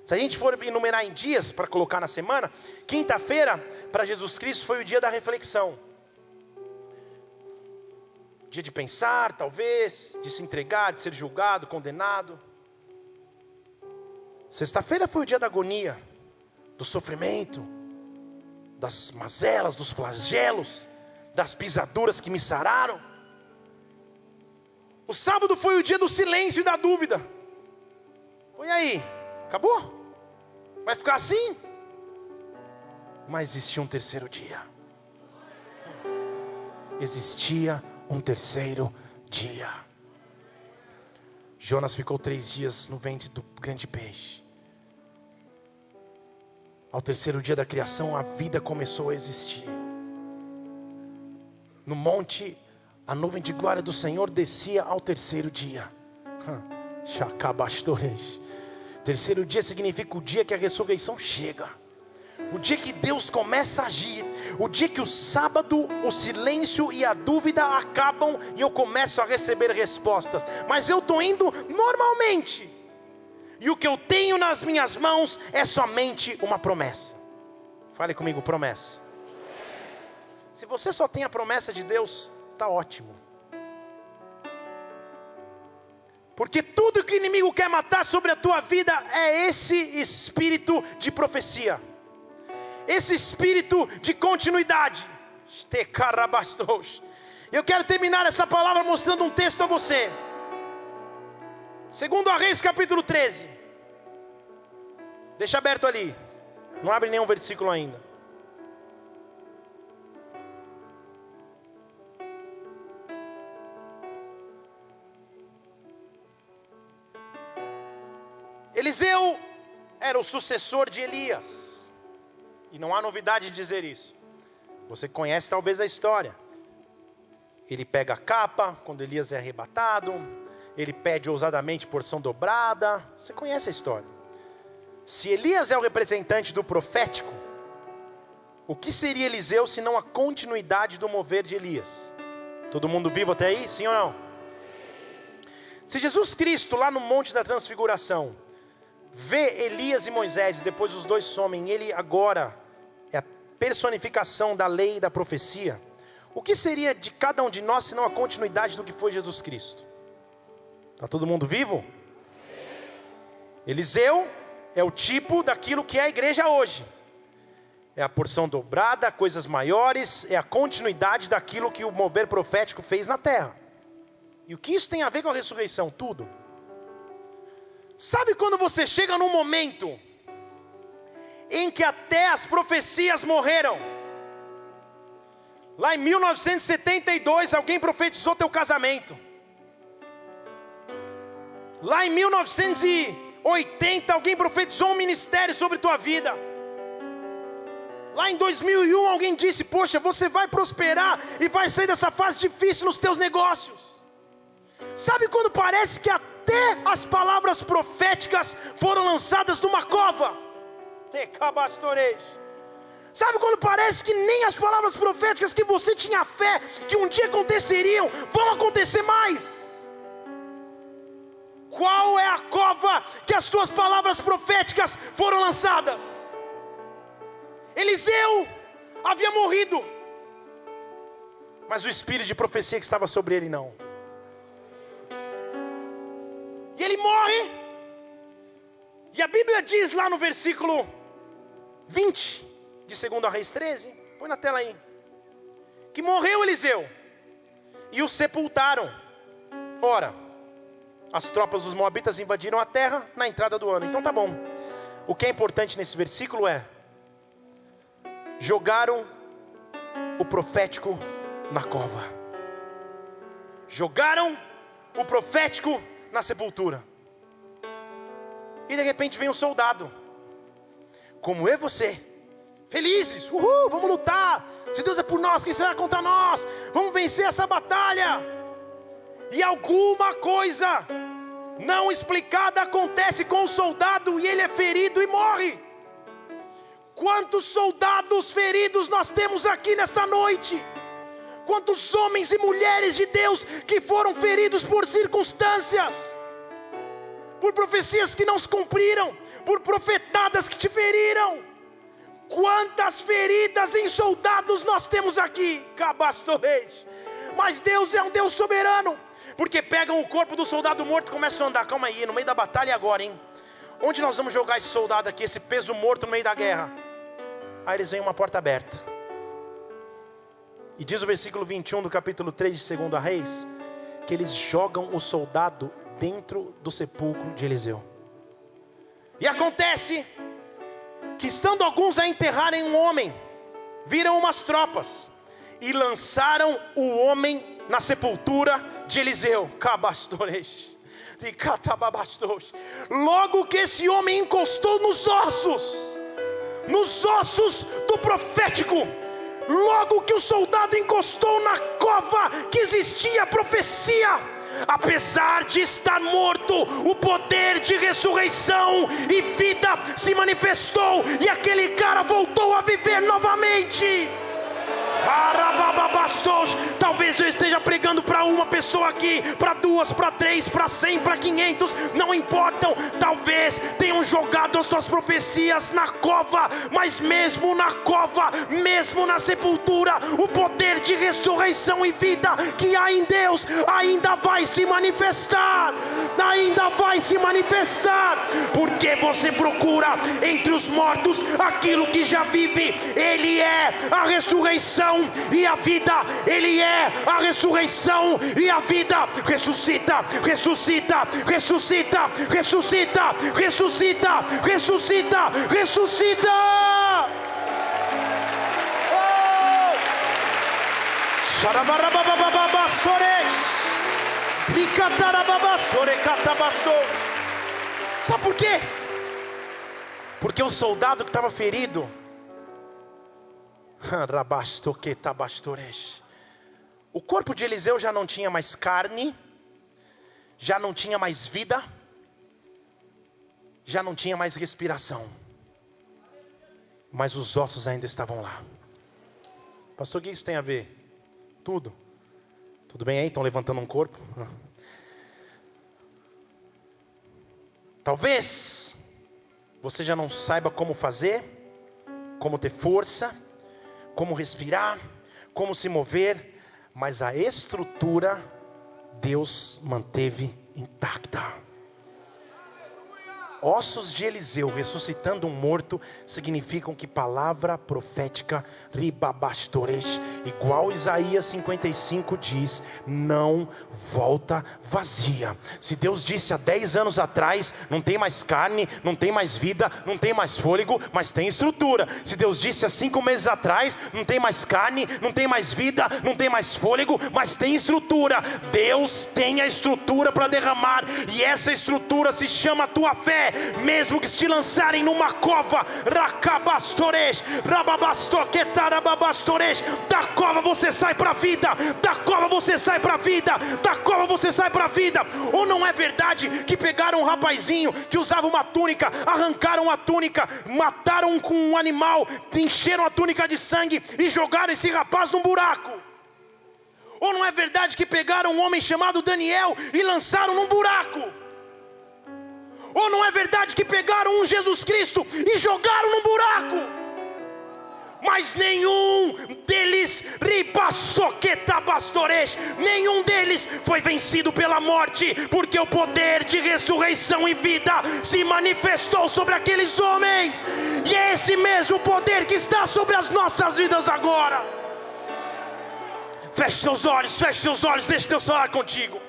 Se a gente for enumerar em dias para colocar na semana, quinta-feira para Jesus Cristo foi o dia da reflexão. Dia de pensar, talvez, de se entregar, de ser julgado, condenado. Sexta-feira foi o dia da agonia, do sofrimento, das mazelas, dos flagelos, das pisaduras que me sararam. O sábado foi o dia do silêncio e da dúvida. E aí? Acabou? Vai ficar assim? Mas existia um terceiro dia. Existia um terceiro dia. Jonas ficou 3 dias no ventre do grande peixe. Ao terceiro dia da criação, a vida começou a existir. No monte, a nuvem de glória do Senhor descia ao terceiro dia. Terceiro dia significa o dia que a ressurreição chega. O dia que Deus começa a agir. O dia que o sábado, o silêncio e a dúvida acabam e eu começo a receber respostas. Mas eu estou indo normalmente. E o que eu tenho nas minhas mãos é somente uma promessa. Fale comigo, promessa. Se você só tem a promessa de Deus, está ótimo. Porque tudo que o inimigo quer matar sobre a tua vida é esse espírito de profecia. Esse espírito de continuidade. Eu quero terminar essa palavra mostrando um texto a você. 2 Reis capítulo 13. Deixa aberto ali. Não abre nenhum versículo ainda. Eliseu era o sucessor de Elias. E não há novidade de dizer isso. Você conhece talvez a história. Ele pega a capa quando Elias é arrebatado. Ele pede ousadamente porção dobrada. Você conhece a história. Se Elias é o representante do profético, o que seria Eliseu se não a continuidade do mover de Elias? Todo mundo vivo até aí? Sim ou não? Se Jesus Cristo lá no Monte da Transfiguração vê Elias e Moisés e depois os dois somem, ele agora é a personificação da lei e da profecia, o que seria de cada um de nós se não a continuidade do que foi Jesus Cristo? Está todo mundo vivo? Eliseu é o tipo daquilo que é a igreja hoje. É a porção dobrada, coisas maiores, é a continuidade daquilo que o mover profético fez na terra. E o que isso tem a ver com a ressurreição? Tudo. Sabe quando você chega num momento em que até as profecias morreram? Lá em 1972 alguém profetizou teu casamento. Lá em 1980 alguém profetizou um ministério sobre tua vida. Lá em 2001 alguém disse: poxa, você vai prosperar e vai sair dessa fase difícil nos teus negócios. Sabe quando parece que até as palavras proféticas foram lançadas numa cova? Sabe quando parece que nem as palavras proféticas que você tinha fé que um dia aconteceriam, vão acontecer mais? Qual é a cova que as tuas palavras proféticas foram lançadas? Eliseu havia morrido, mas o espírito de profecia que estava sobre ele não. E ele morre. E a Bíblia diz lá no versículo 20 de 2 Reis 13, põe na tela aí, que morreu Eliseu e o sepultaram. Ora, as tropas dos moabitas invadiram a terra na entrada do ano. Então tá bom. O que é importante nesse versículo é: jogaram o profético na cova. Jogaram o profético na sepultura. E de repente vem um soldado, como eu e você, felizes, uhul, vamos lutar. Se Deus é por nós, quem será contra nós? Vamos vencer essa batalha. E alguma coisa não explicada acontece com o soldado, e ele é ferido e morre. Quantos soldados feridos nós temos aqui nesta noite? Quantos homens e mulheres de Deus que foram feridos por circunstâncias, por profecias que não se cumpriram, por profetadas que te feriram. Quantas feridas em soldados nós temos aqui, cabastorês. Mas Deus é um Deus soberano, porque pegam o corpo do soldado morto e começam a andar. Calma aí, no meio da batalha agora, hein? Onde nós vamos jogar esse soldado aqui, esse peso morto no meio da guerra? Aí eles veem uma porta aberta. E diz o versículo 21 do capítulo 3 de 2 Reis, que eles jogam o soldado dentro do sepulcro de Eliseu. E acontece que, estando alguns a enterrarem um homem, viram umas tropas e lançaram o homem na sepultura de Eliseu. Logo que esse homem encostou nos ossos do profético, logo que o soldado encostou na cova que existia a profecia, apesar de estar morto, o poder de ressurreição e vida se manifestou, e aquele cara voltou a viver novamente. Talvez eu esteja pregando para uma pessoa aqui, para duas, para três, para 100, para 500, não importam. Talvez tenham jogado as tuas profecias na cova, mas mesmo na cova, mesmo na sepultura, o poder de ressurreição e vida que há em Deus ainda vai se manifestar. Ainda vai se manifestar, porque você procura entre os mortos aquilo que já vive. Ele é a ressurreição e a vida. Ele é a ressurreição e a vida. Ressuscita, ressuscita, ressuscita, ressuscita, ressuscita, ressuscita, ressuscita. Sabe por quê? Porque o soldado que estava ferido, o corpo de Eliseu já não tinha mais carne, já não tinha mais vida, já não tinha mais respiração, mas os ossos ainda estavam lá. Pastor, o que isso tem a ver? Tudo. Tudo bem aí? Estão levantando um corpo? Talvez você já não saiba como fazer, como ter força, como respirar, como se mover, mas a estrutura Deus manteve intacta. Ossos de Eliseu ressuscitando um morto significam que palavra profética ribabastores, igual Isaías 55 diz, não volta vazia. Se Deus disse há 10 anos atrás, não tem mais carne, não tem mais vida, não tem mais fôlego, mas tem estrutura. Se Deus disse há 5 meses atrás, não tem mais carne, não tem mais vida, não tem mais fôlego, mas tem estrutura. Deus tem a estrutura para derramar, e essa estrutura se chama a tua fé. Mesmo que se lançarem numa cova, da cova você sai para a vida, da cova você sai para a vida, da cova você sai para a vida. Ou não é verdade que pegaram um rapazinho que usava uma túnica, arrancaram a túnica, mataram com um animal, encheram a túnica de sangue e jogaram esse rapaz num buraco? Ou não é verdade que pegaram um homem chamado Daniel e lançaram num buraco? Ou não é verdade que pegaram um Jesus Cristo e jogaram num buraco? Mas nenhum deles, nenhum deles foi vencido pela morte, porque o poder de ressurreição e vida se manifestou sobre aqueles homens. E é esse mesmo poder que está sobre as nossas vidas agora. Feche seus olhos, deixa Deus falar contigo.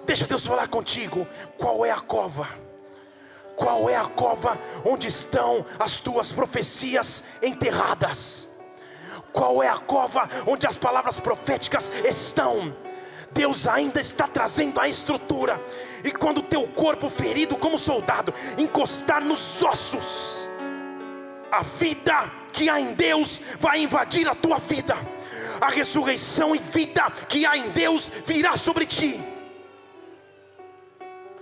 Deixa Deus falar contigo. Qual é a cova? Qual é a cova onde estão as tuas profecias enterradas? Qual é a cova onde as palavras proféticas estão? Deus ainda está trazendo a estrutura. E quando o teu corpo ferido como soldado encostar nos ossos, a vida que há em Deus vai invadir a tua vida. A ressurreição e vida que há em Deus virá sobre ti.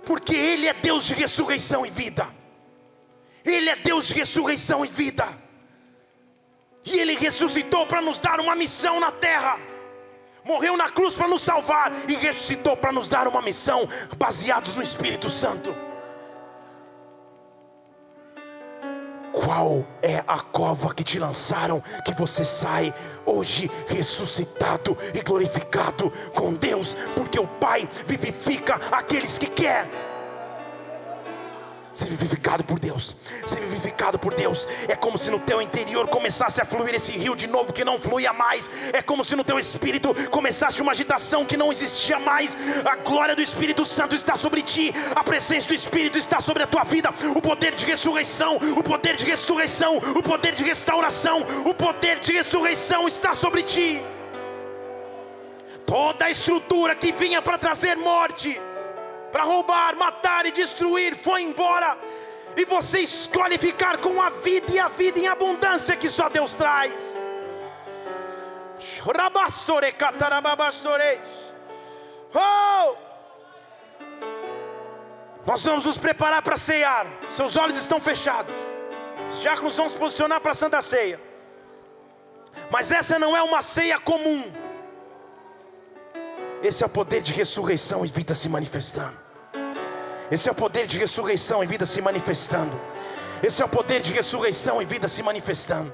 Porque Ele é Deus de ressurreição e vida. Ele é Deus de ressurreição e vida. E Ele ressuscitou para nos dar uma missão na terra. Morreu na cruz para nos salvar e ressuscitou para nos dar uma missão, baseados no Espírito Santo. Qual é a cova que te lançaram, que você sai hoje ressuscitado e glorificado com Deus? Porque o Pai vivifica aqueles que quer. Ser vivificado por Deus, ser vivificado por Deus. É como se no teu interior começasse a fluir esse rio de novo que não fluía mais. É como se no teu espírito começasse uma agitação que não existia mais. A glória do Espírito Santo está sobre ti. A presença do Espírito está sobre a tua vida. O poder de ressurreição, o poder de ressurreição, o poder de restauração, o poder de ressurreição está sobre ti. Toda a estrutura que vinha para trazer morte, para roubar, matar e destruir, foi embora. E você escolhe ficar com a vida, e a vida em abundância que só Deus traz. Oh! Nós vamos nos preparar para ceiar. Seus olhos estão fechados. Os diáconos vão se posicionar para a Santa Ceia. Mas essa não é uma ceia comum. Esse é o poder de ressurreição e vida se manifestando. Esse é o poder de ressurreição e vida se manifestando. Esse é o poder de ressurreição e vida se manifestando.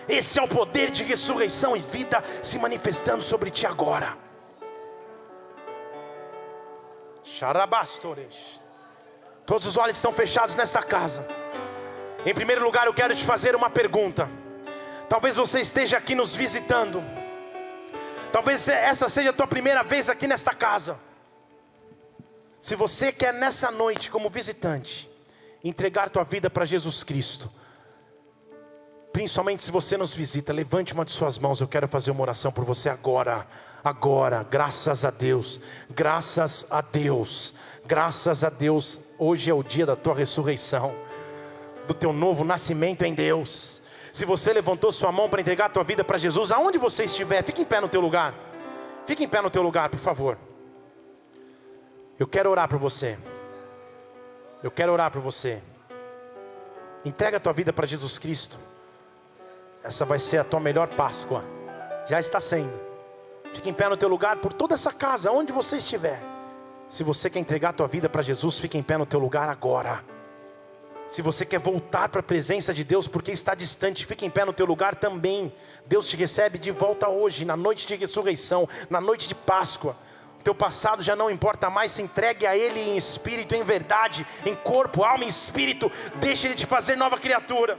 Esse é o poder de ressurreição e vida se manifestando sobre ti agora. Todos os olhos estão fechados nesta casa. Em primeiro lugar, eu quero te fazer uma pergunta. Talvez você esteja aqui nos visitando. Talvez essa seja a tua primeira vez aqui nesta casa. Se você quer nessa noite, como visitante, entregar tua vida para Jesus Cristo, principalmente se você nos visita, levante uma de suas mãos. Eu quero fazer uma oração por você agora. Agora, graças a Deus, graças a Deus, graças a Deus. Hoje é o dia da tua ressurreição, do teu novo nascimento em Deus. Se você levantou sua mão para entregar a tua vida para Jesus, aonde você estiver, fique em pé no teu lugar. Fique em pé no teu lugar, por favor. Eu quero orar por você. Eu quero orar por você. Entrega a tua vida para Jesus Cristo. Essa vai ser a tua melhor Páscoa. Já está sendo. Fique em pé no teu lugar, por toda essa casa, onde você estiver. Se você quer entregar a tua vida para Jesus, fique em pé no teu lugar agora. Se você quer voltar para a presença de Deus porque está distante, fique em pé no teu lugar também. Deus te recebe de volta hoje, na noite de ressurreição, na noite de Páscoa. O teu passado já não importa mais, se entregue a Ele em espírito, em verdade, em corpo, alma e espírito. Deixe Ele te fazer nova criatura.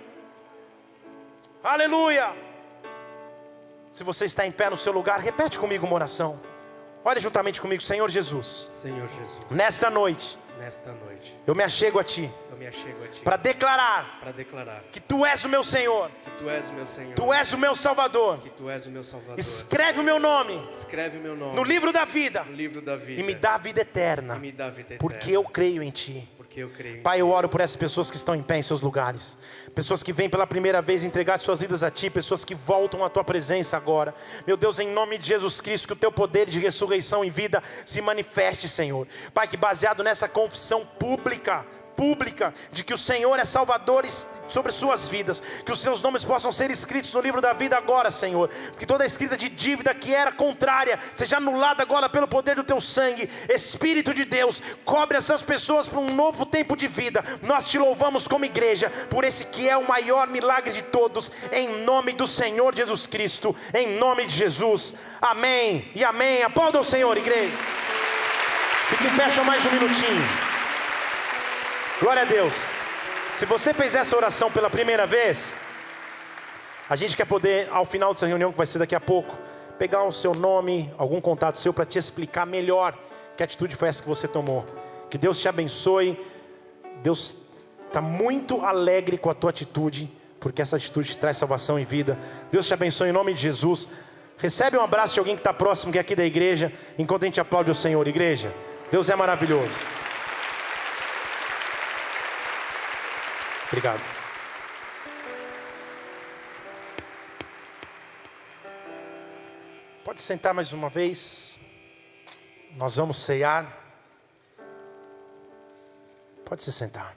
Aleluia! Se você está em pé no seu lugar, repete comigo uma oração. Olha juntamente comigo. Senhor Jesus, Senhor Jesus, nesta noite eu me achego a Ti, para declarar que Tu és o meu Senhor, Tu és o meu Senhor, Tu és o meu Salvador. que Tu és o meu Salvador. Escreve o meu nome no livro da vida, e me dá a vida eterna, porque eu creio em Ti. Pai, eu oro por essas pessoas que estão em pé em seus lugares, pessoas que vêm pela primeira vez entregar suas vidas a Ti, pessoas que voltam à Tua presença agora. Meu Deus, em nome de Jesus Cristo, que o Teu poder de ressurreição e vida se manifeste, Senhor. Pai, que baseado nessa confissão pública de que o Senhor é Salvador sobre suas vidas, que os seus nomes possam ser escritos no livro da vida agora, Senhor. Que toda escrita de dívida que era contrária seja anulada agora pelo poder do Teu sangue. Espírito de Deus, cobre essas pessoas para um novo tempo de vida. Nós Te louvamos como igreja por esse que é o maior milagre de todos, em nome do Senhor Jesus Cristo, em nome de Jesus, amém e amém. Aplauda o Senhor, igreja. Fique em pé só mais um minutinho. Glória a Deus. Se você fez essa oração pela primeira vez, a gente quer poder, ao final dessa reunião que vai ser daqui a pouco, pegar o seu nome, algum contato seu para te explicar melhor Que atitude foi essa que você tomou? Que Deus te abençoe. Deus está muito alegre com a tua atitude, porque essa atitude te traz salvação e vida. Deus te abençoe em nome de Jesus. Recebe um abraço de alguém que está próximo, que é aqui da igreja, enquanto a gente aplaude o Senhor. Igreja, Deus é maravilhoso. Obrigado. Pode sentar mais uma vez. Nós vamos ceiar. Pode se sentar.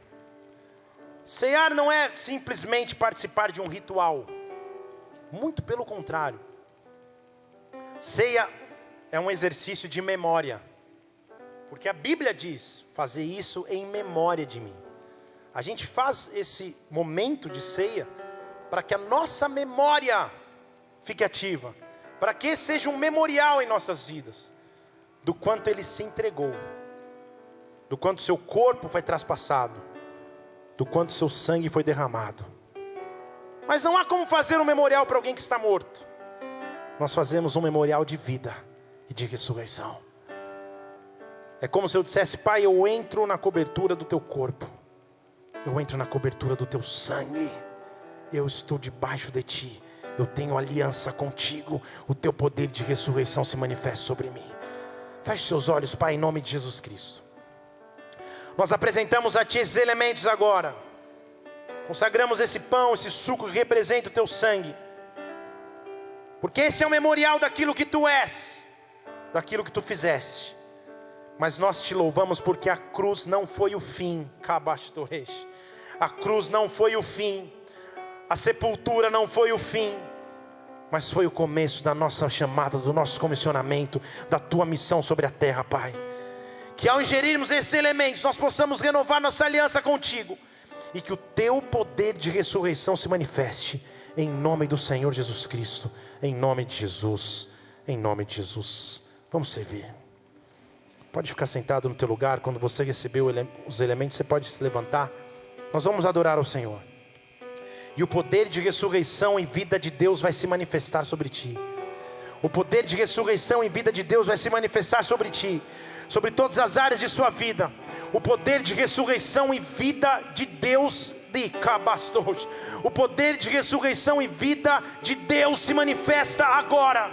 Ceiar não é simplesmente participar de um ritual. Muito pelo contrário. Ceia é um exercício de memória. Porque a Bíblia diz, fazer isso em memória de mim. A gente faz esse momento de ceia para que a nossa memória fique ativa. Para que esse seja um memorial em nossas vidas. Do quanto Ele se entregou. Do quanto seu corpo foi traspassado. Do quanto seu sangue foi derramado. Mas não há como fazer um memorial para alguém que está morto. Nós fazemos um memorial de vida e de ressurreição. É como se eu dissesse: Pai, eu entro na cobertura do teu corpo. Eu entro na cobertura do teu sangue. Eu estou debaixo de ti. Eu tenho aliança contigo. O teu poder de ressurreição se manifesta sobre mim. Feche seus olhos, Pai, em nome de Jesus Cristo. Nós apresentamos a ti esses elementos agora. Consagramos esse pão, esse suco que representa o teu sangue. Porque esse é o memorial daquilo que tu és, daquilo que tu fizeste. Mas nós te louvamos porque a cruz não foi o fim. A cruz não foi o fim. A sepultura não foi o fim. Mas foi o começo da nossa chamada, do nosso comissionamento, da tua missão sobre a terra, Pai. Que ao ingerirmos esses elementos, nós possamos renovar nossa aliança contigo. E que o teu poder de ressurreição se manifeste. Em nome do Senhor Jesus Cristo. Em nome de Jesus. Em nome de Jesus. Vamos servir. Pode ficar sentado no teu lugar. Quando você recebeu os elementos, você pode se levantar. Nós vamos adorar ao Senhor. E o poder de ressurreição e vida de Deus vai se manifestar sobre ti. O poder de ressurreição e vida de Deus vai se manifestar sobre ti. Sobre todas as áreas de sua vida. O poder de ressurreição e vida de Deus. O poder de ressurreição e vida de Deus se manifesta agora.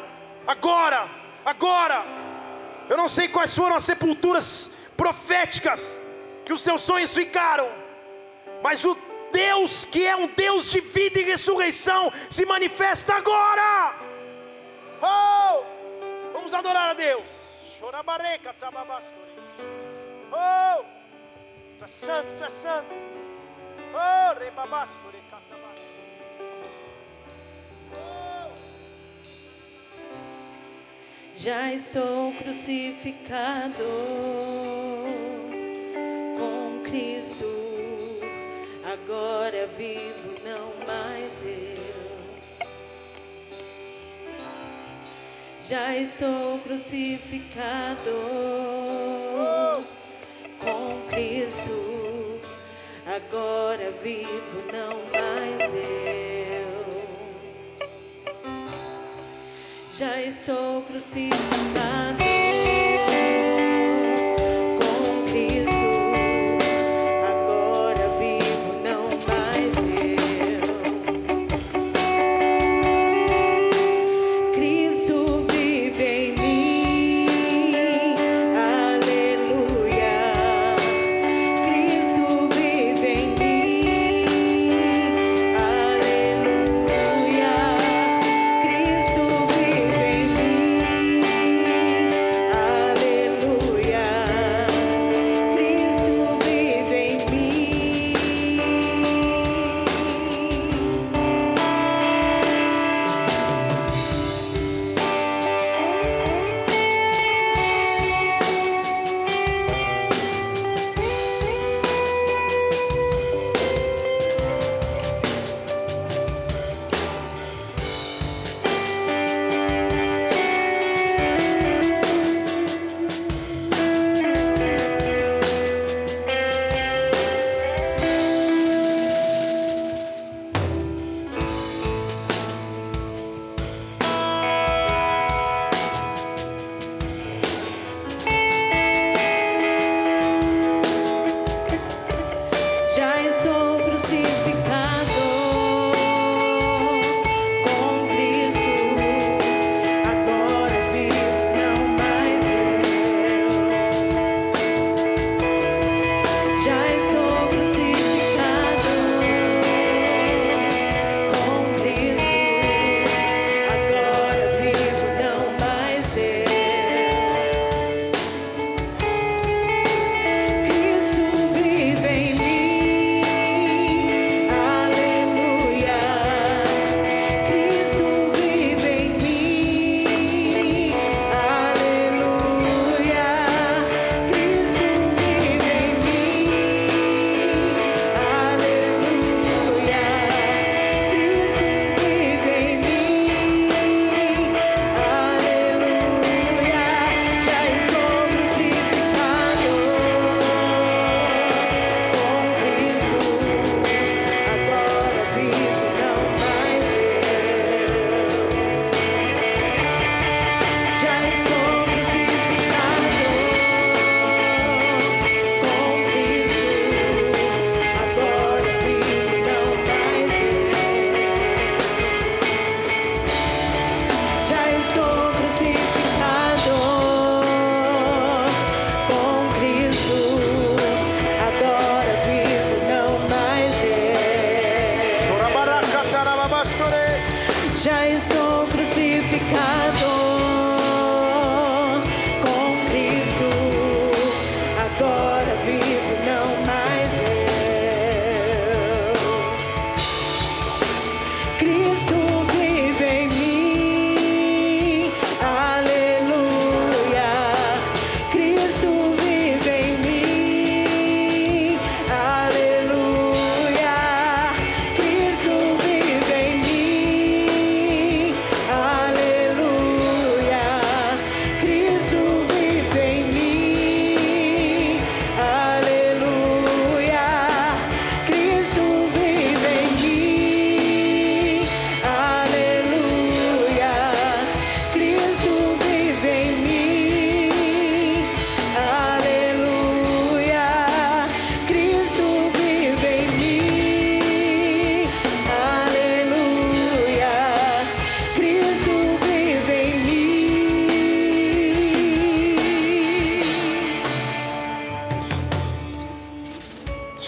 Agora. Agora. Eu não sei quais foram as sepulturas proféticas que os teus sonhos ficaram. Mas o Deus que é um Deus de vida e ressurreição se manifesta agora. Oh! Vamos adorar a Deus. Oh! Tu és santo, tu és santo. Oh! Já estou crucificado com Cristo. Agora vivo, não mais eu. Já estou crucificado com Cristo. Agora vivo, não mais eu. Já estou crucificado com Cristo. Agora vivo, não mais eu. Cristo vive em mim. Aleluia. Cristo vive em mim. Aleluia. Cristo vive em mim.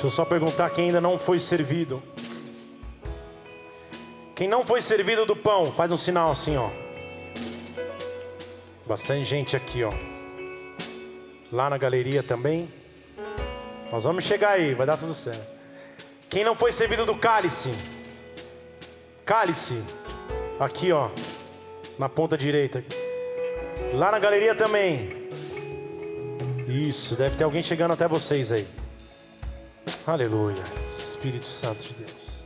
Deixa eu só perguntar quem ainda não foi servido. Quem não foi servido do pão, faz um sinal assim, ó. Bastante gente aqui, ó. Lá na galeria também. Nós vamos chegar aí, vai dar tudo certo. Quem não foi servido do cálice? Cálice. Aqui, ó. Na ponta direita. Lá na galeria também. Isso, deve ter alguém chegando até vocês aí. Aleluia. Espírito Santo de Deus.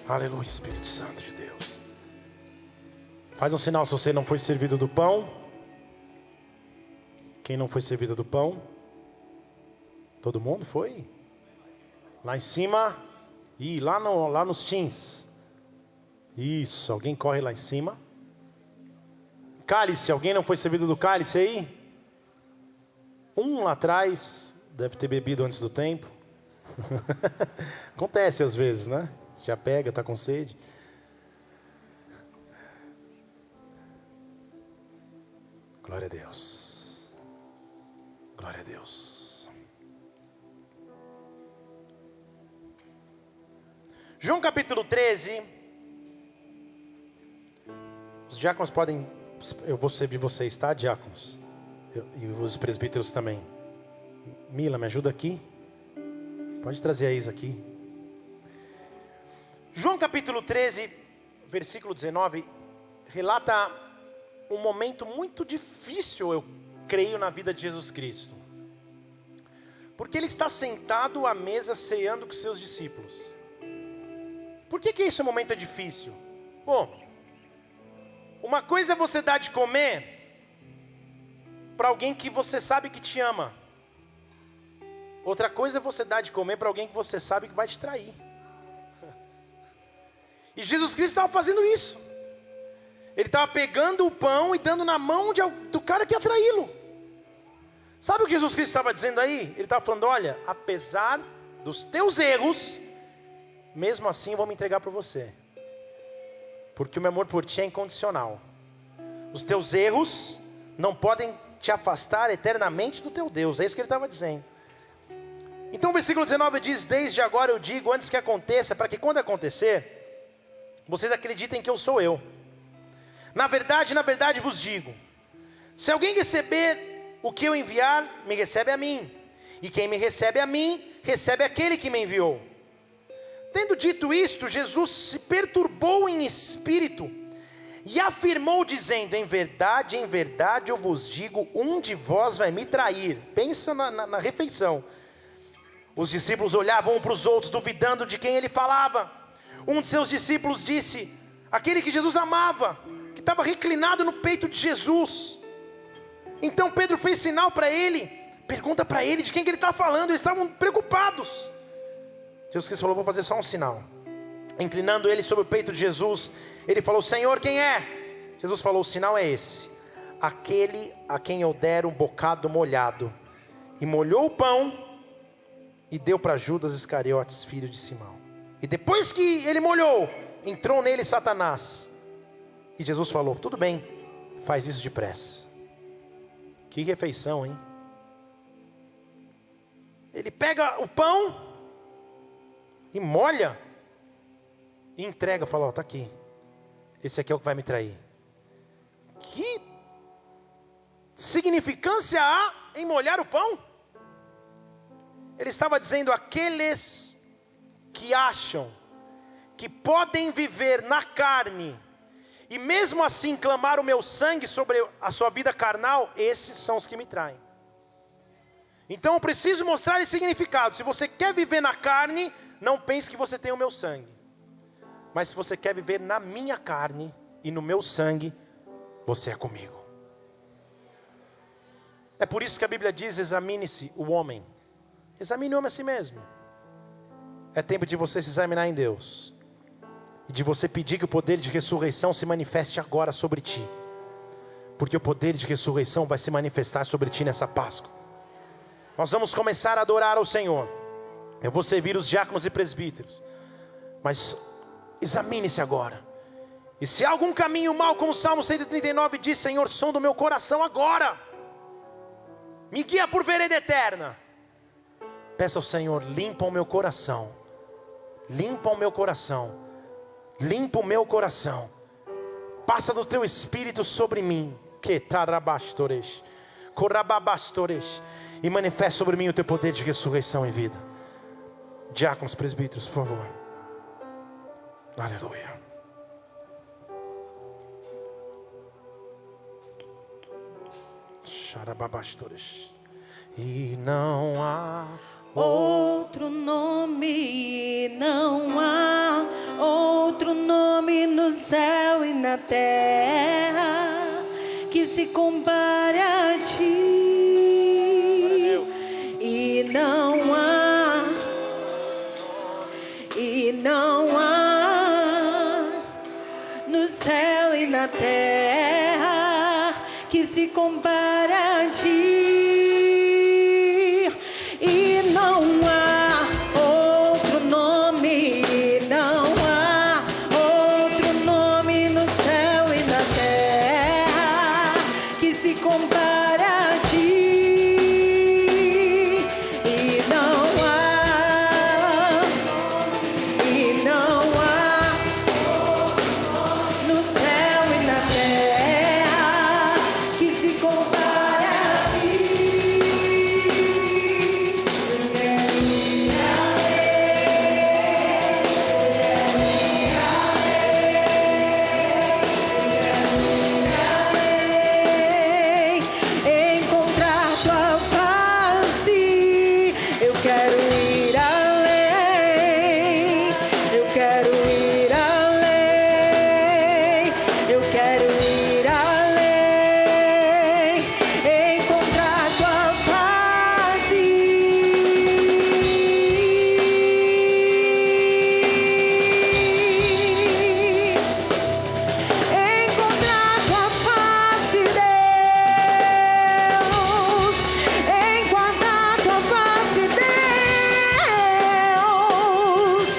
Aleluia, Espírito Santo de Deus. Faz um sinal se você não foi servido do pão. Quem não foi servido do pão? Todo mundo foi? Lá em cima. E lá nos teens. Isso, alguém corre lá em cima. Cálice, alguém não foi servido do cálice aí? Um lá atrás. Deve ter bebido antes do tempo. Acontece às vezes, né? Você já pega, está com sede. Glória a Deus. Glória a Deus. João capítulo 13. Os diáconos podem... Eu vou servir vocês, tá, diáconos? E os presbíteros também. Mila, me ajuda aqui. Pode trazer a Isa aqui. João capítulo 13, versículo 19, relata um momento muito difícil, eu creio, na vida de Jesus Cristo. Porque ele está sentado à mesa ceando com seus discípulos. Por que esse momento é difícil? Bom, uma coisa é você dar de comer para alguém que você sabe que te ama. Outra coisa é você dar de comer para alguém que você sabe que vai te trair. E Jesus Cristo estava fazendo isso. Ele estava pegando o pão e dando na mão do cara que ia traí-lo. Sabe o que Jesus Cristo estava dizendo aí? Ele estava falando, olha, apesar dos teus erros, mesmo assim eu vou me entregar para você. Porque o meu amor por ti é incondicional. Os teus erros não podem te afastar eternamente do teu Deus. É isso que ele estava dizendo. Então o versículo 19 diz, desde agora eu digo, antes que aconteça, para que quando acontecer... vocês acreditem que eu sou eu. Na verdade vos digo. Se alguém receber o que eu enviar, me recebe a mim. E quem me recebe a mim, recebe aquele que me enviou. Tendo dito isto, Jesus se perturbou em espírito. E afirmou dizendo, em verdade eu vos digo, um de vós vai me trair. Pensa na refeição. Os discípulos olhavam um para os outros, duvidando de quem ele falava. Um de seus discípulos disse, aquele que Jesus amava, que estava reclinado no peito de Jesus. Então Pedro fez sinal para ele, pergunta para ele de quem que ele está falando. Eles estavam preocupados. Jesus Cristo falou, vou fazer só um sinal. Inclinando ele sobre o peito de Jesus, ele falou, Senhor, quem é? Jesus falou, o sinal é esse, aquele a quem eu der um bocado molhado. E molhou o pão e deu para Judas Iscariotes, filho de Simão. E depois que ele molhou, entrou nele Satanás. E Jesus falou, tudo bem, faz isso depressa. Que refeição, hein? Ele pega o pão e molha e entrega, fala, ó, tá aqui. Esse aqui é o que vai me trair. Que significância há em molhar o pão? Ele estava dizendo, aqueles que acham que podem viver na carne e mesmo assim clamar o meu sangue sobre a sua vida carnal, esses são os que me traem. Então eu preciso mostrar esse significado. Se você quer viver na carne, não pense que você tem o meu sangue. Mas se você quer viver na minha carne e no meu sangue, você é comigo. É por isso que a Bíblia diz, examine-se o homem. Examine o homem a si mesmo. É tempo de você se examinar em Deus. E de você pedir que o poder de ressurreição se manifeste agora sobre ti. Porque o poder de ressurreição vai se manifestar sobre ti nessa Páscoa. Nós vamos começar a adorar ao Senhor. Eu vou servir os diáconos e presbíteros. Mas examine-se agora. E se há algum caminho mau, como o Salmo 139 diz: Senhor, som do meu coração agora. Me guia por vereda eterna. Peça ao Senhor: limpa o meu coração. Limpa o meu coração. Limpa o meu coração. Passa do teu espírito sobre mim. E manifesta sobre mim o teu poder de ressurreição e vida. Diáconos, presbíteros, por favor. Aleluia. E não há outro nome, não há outro nome no céu e na terra que se compare a ti. E não há no céu e na terra que se compare a ti. E não há outro nome, não há outro nome no céu e na terra que se compare a ti. E não há no céu e na terra que se compare a ti. Encontrar tua face, eu quero ir além, eu quero ir além, eu quero ir além. Encontrar tua face, encontrar tua face, Deus, encontrar tua face, Deus,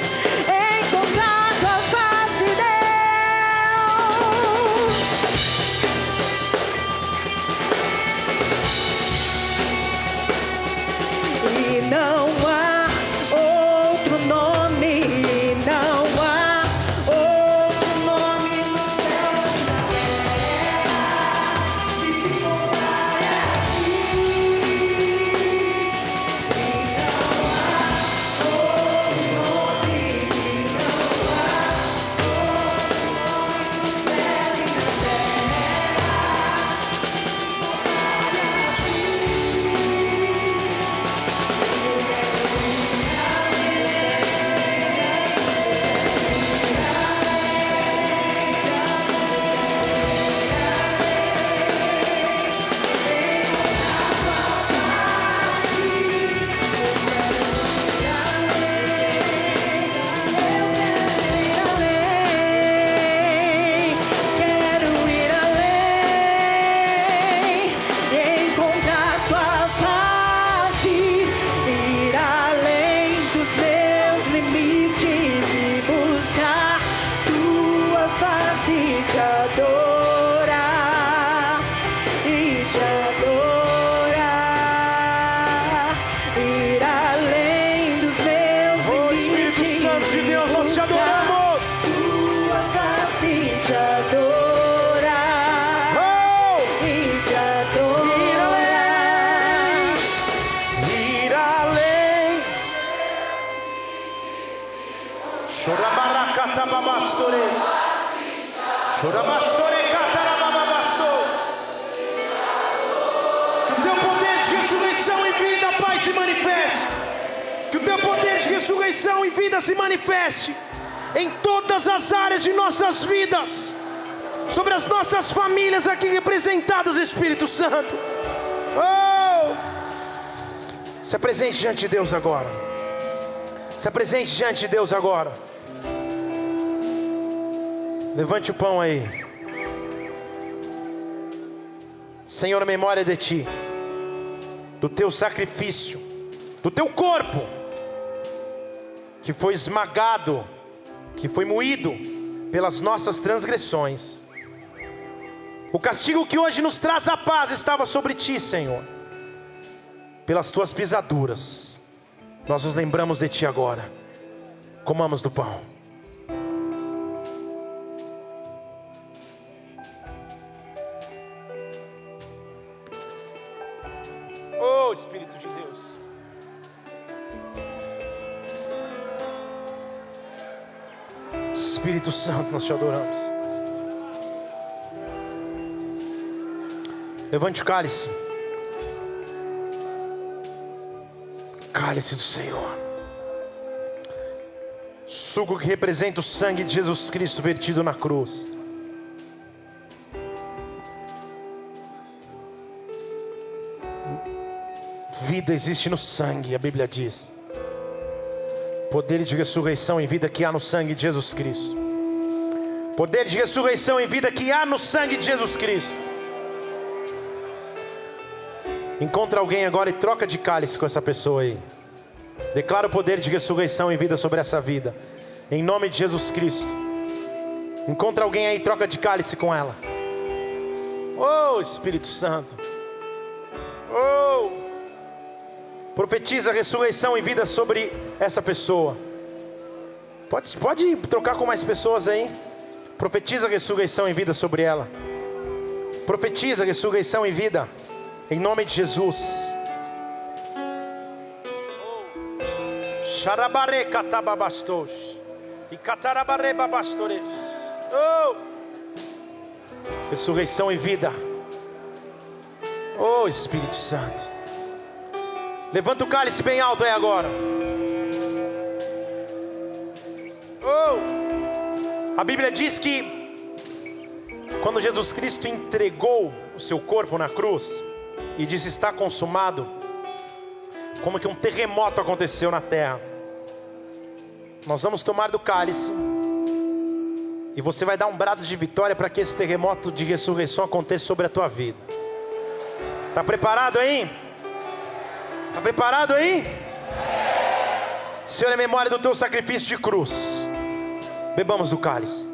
encontrar tua face, Deus. E não há outro nome, não há outro nome no céu e na terra que se compare a ti. E não há outro nome, não há outro nome no céu e na terra que se compare a ti. Quero ir além, encontrar tua face, ir além dos meus limites e buscar tua face, te adorar e te adorar, ir além dos meus Oh, limites. Espírito Santo de Deus, nós te buscar adoramos. tua face, te adorar Oh! e te adorar. Ir além. Chorabarakatababastore. Chorabastore catarabababasto. Que o teu poder de ressurreição e vida, Pai, se manifeste. Que o teu poder de ressurreição e vida se manifeste em todas as áreas de nossas vidas, sobre as nossas famílias aqui representadas, Espírito Santo. Oh! Se apresente diante de Deus agora. Se apresente diante de Deus agora. Levante o pão aí. Senhor, a memória de Ti, do Teu sacrifício, do Teu corpo, que foi esmagado, que foi moído pelas nossas transgressões. O castigo que hoje nos traz a paz estava sobre ti, Senhor. Pelas tuas pisaduras, nós nos lembramos de ti agora. Comamos do pão. Oh, Espírito de Deus. Espírito Santo, nós te adoramos. Levante o cálice. Cálice do Senhor. Suco que representa o sangue de Jesus Cristo vertido na cruz. Vida existe no sangue, a Bíblia diz. Poder de ressurreição em vida que há no sangue de Jesus Cristo. Poder de ressurreição em vida que há no sangue de Jesus Cristo. Encontra alguém agora e troca de cálice com essa pessoa aí. Declara o poder de ressurreição em vida sobre essa vida, em nome de Jesus Cristo. Encontra alguém aí e troca de cálice com ela. Oh, Espírito Santo. Oh, profetiza a ressurreição em vida sobre essa pessoa. Pode trocar com mais pessoas aí. Profetiza a ressurreição em vida sobre ela. Profetiza a ressurreição em vida, em nome de Jesus. Oh, ressurreição em vida. Oh, Espírito Santo. Levanta o cálice bem alto aí agora. Oh, a Bíblia diz que quando Jesus Cristo entregou o seu corpo na cruz e disse está consumado, como que um terremoto aconteceu na terra. Nós vamos tomar do cálice e você vai dar um brado de vitória para que esse terremoto de ressurreição aconteça sobre a tua vida. Está preparado aí? Está preparado aí? Senhor, é memória do teu sacrifício de cruz. Bebamos do cálice.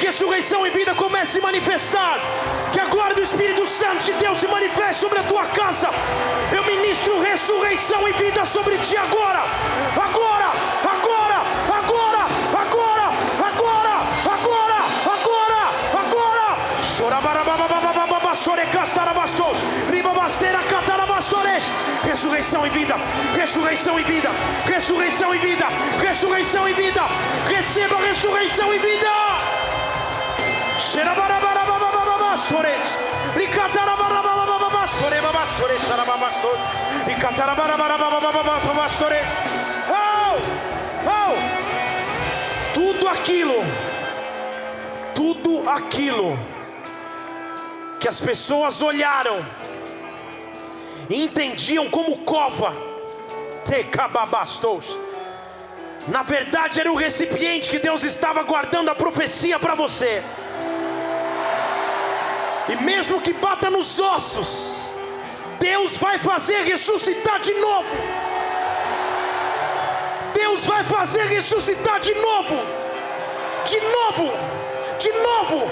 Ressurreição e vida comece a se manifestar. Que a glória do Espírito Santo de Deus se manifeste sobre a tua casa. Eu ministro ressurreição e vida sobre ti agora. Agora, agora, agora, agora, agora, agora, agora, agora. Ressurreição e vida, ressurreição e vida, ressurreição e vida, ressurreição e vida. Receba ressurreição e vida. Tudo aquilo que as pessoas olharam e entendiam como cova, na verdade era o recipiente que Deus estava guardando a profecia para você. E mesmo que bata nos ossos, Deus vai fazer ressuscitar de novo. Deus vai fazer ressuscitar de novo. De novo. De novo.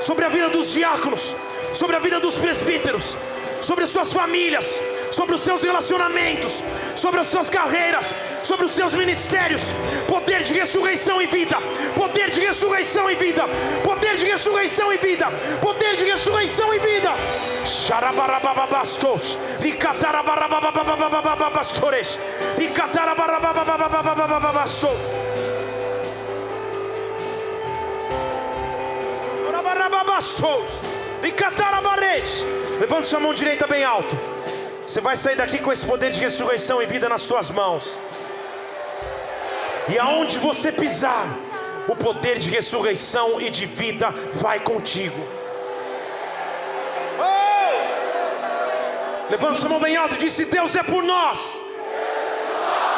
Sobre a vida dos diáconos, sobre a vida dos presbíteros, sobre as suas famílias, sobre os seus relacionamentos, sobre as suas carreiras, sobre os seus ministérios. Poder de ressurreição em vida. Poder de ressurreição em vida. Poder de ressurreição em vida. Poder de ressurreição em vida. Xarabarababastos, Licatarabarababababastores, Licatarabarababababastos. Orabarababastos, Licatarabare. Levante sua mão direita bem alto. Você vai sair daqui com esse poder de ressurreição e vida nas suas mãos. E aonde você pisar, o poder de ressurreição e de vida vai contigo. Levante sua mão bem alto e diz: se Deus é por nós,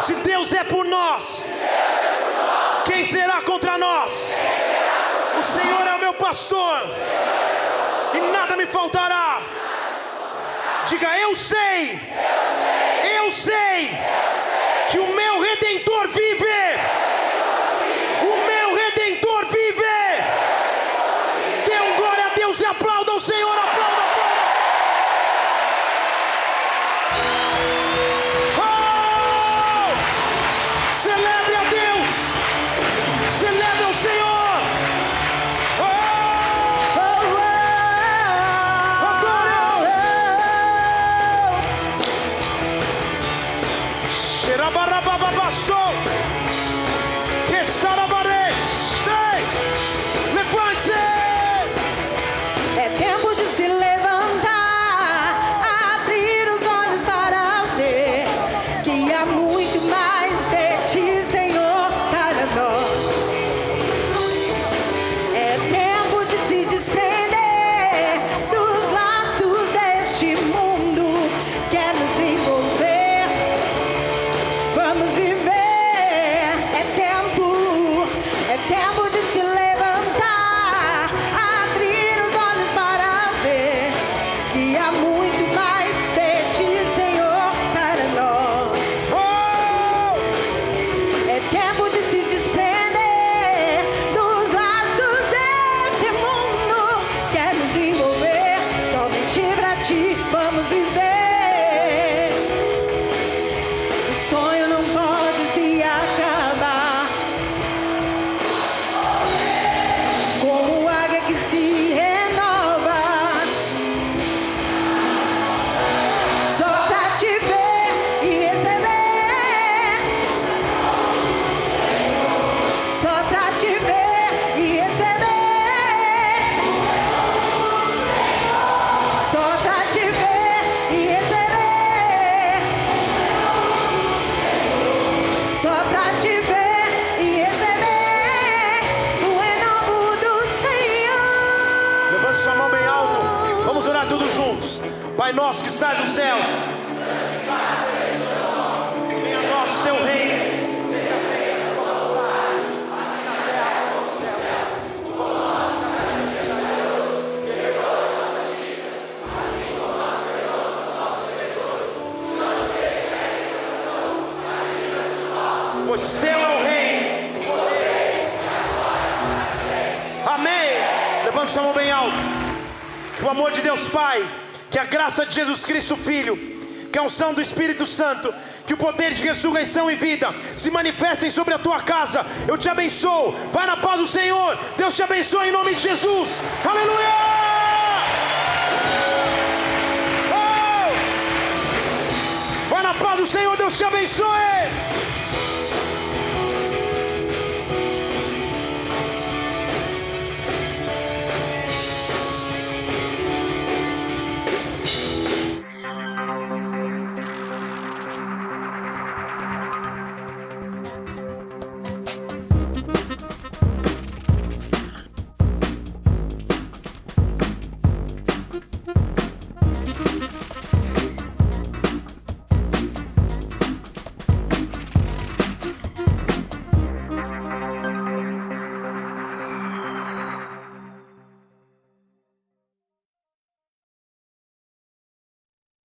se Deus é por nós, quem será contra nós? O Senhor é o meu pastor e nada me faltará. Diga: eu sei que o meu Redentor vive. O meu Redentor vive. Dê um glória a Deus e aplauda o Senhor. Aplauda. Celebre a Deus, celebre ao Senhor. Levante-se. É tempo de se levantar, abrir os olhos para ver que há muito mais de ti, Senhor, para nós. É tempo de se desprender dos laços deste mundo, quer nos envolver. Vamos viver. É tempo de se levantar, abrir os olhos para ver que há muito mais de ti, Senhor, para nós. É tempo de se desprender dos laços desse mundo, quer nos envolver. Somente pra ti vamos viver. O sonho não pode se acabar. Como águia que se renova, só pra te ver e receber, só pra te ver e receber, só pra te ver e receber, só pra te ver e receber o renovo do Senhor. Levante sua mão bem alto. Vamos orar todos juntos. Pai nosso que estás nos céus, venha a nós o teu reino. Pois teu é o reino. Amém. Levante sua mão bem alto. Que o amor de Deus Pai, que a graça de Jesus Cristo Filho, que a unção do Espírito Santo, que o poder de ressurreição e vida se manifestem sobre a tua casa. Eu te abençoo. Vai na paz do Senhor. Deus te abençoe em nome de Jesus. Aleluia. Vai na paz do Senhor. Deus te abençoe.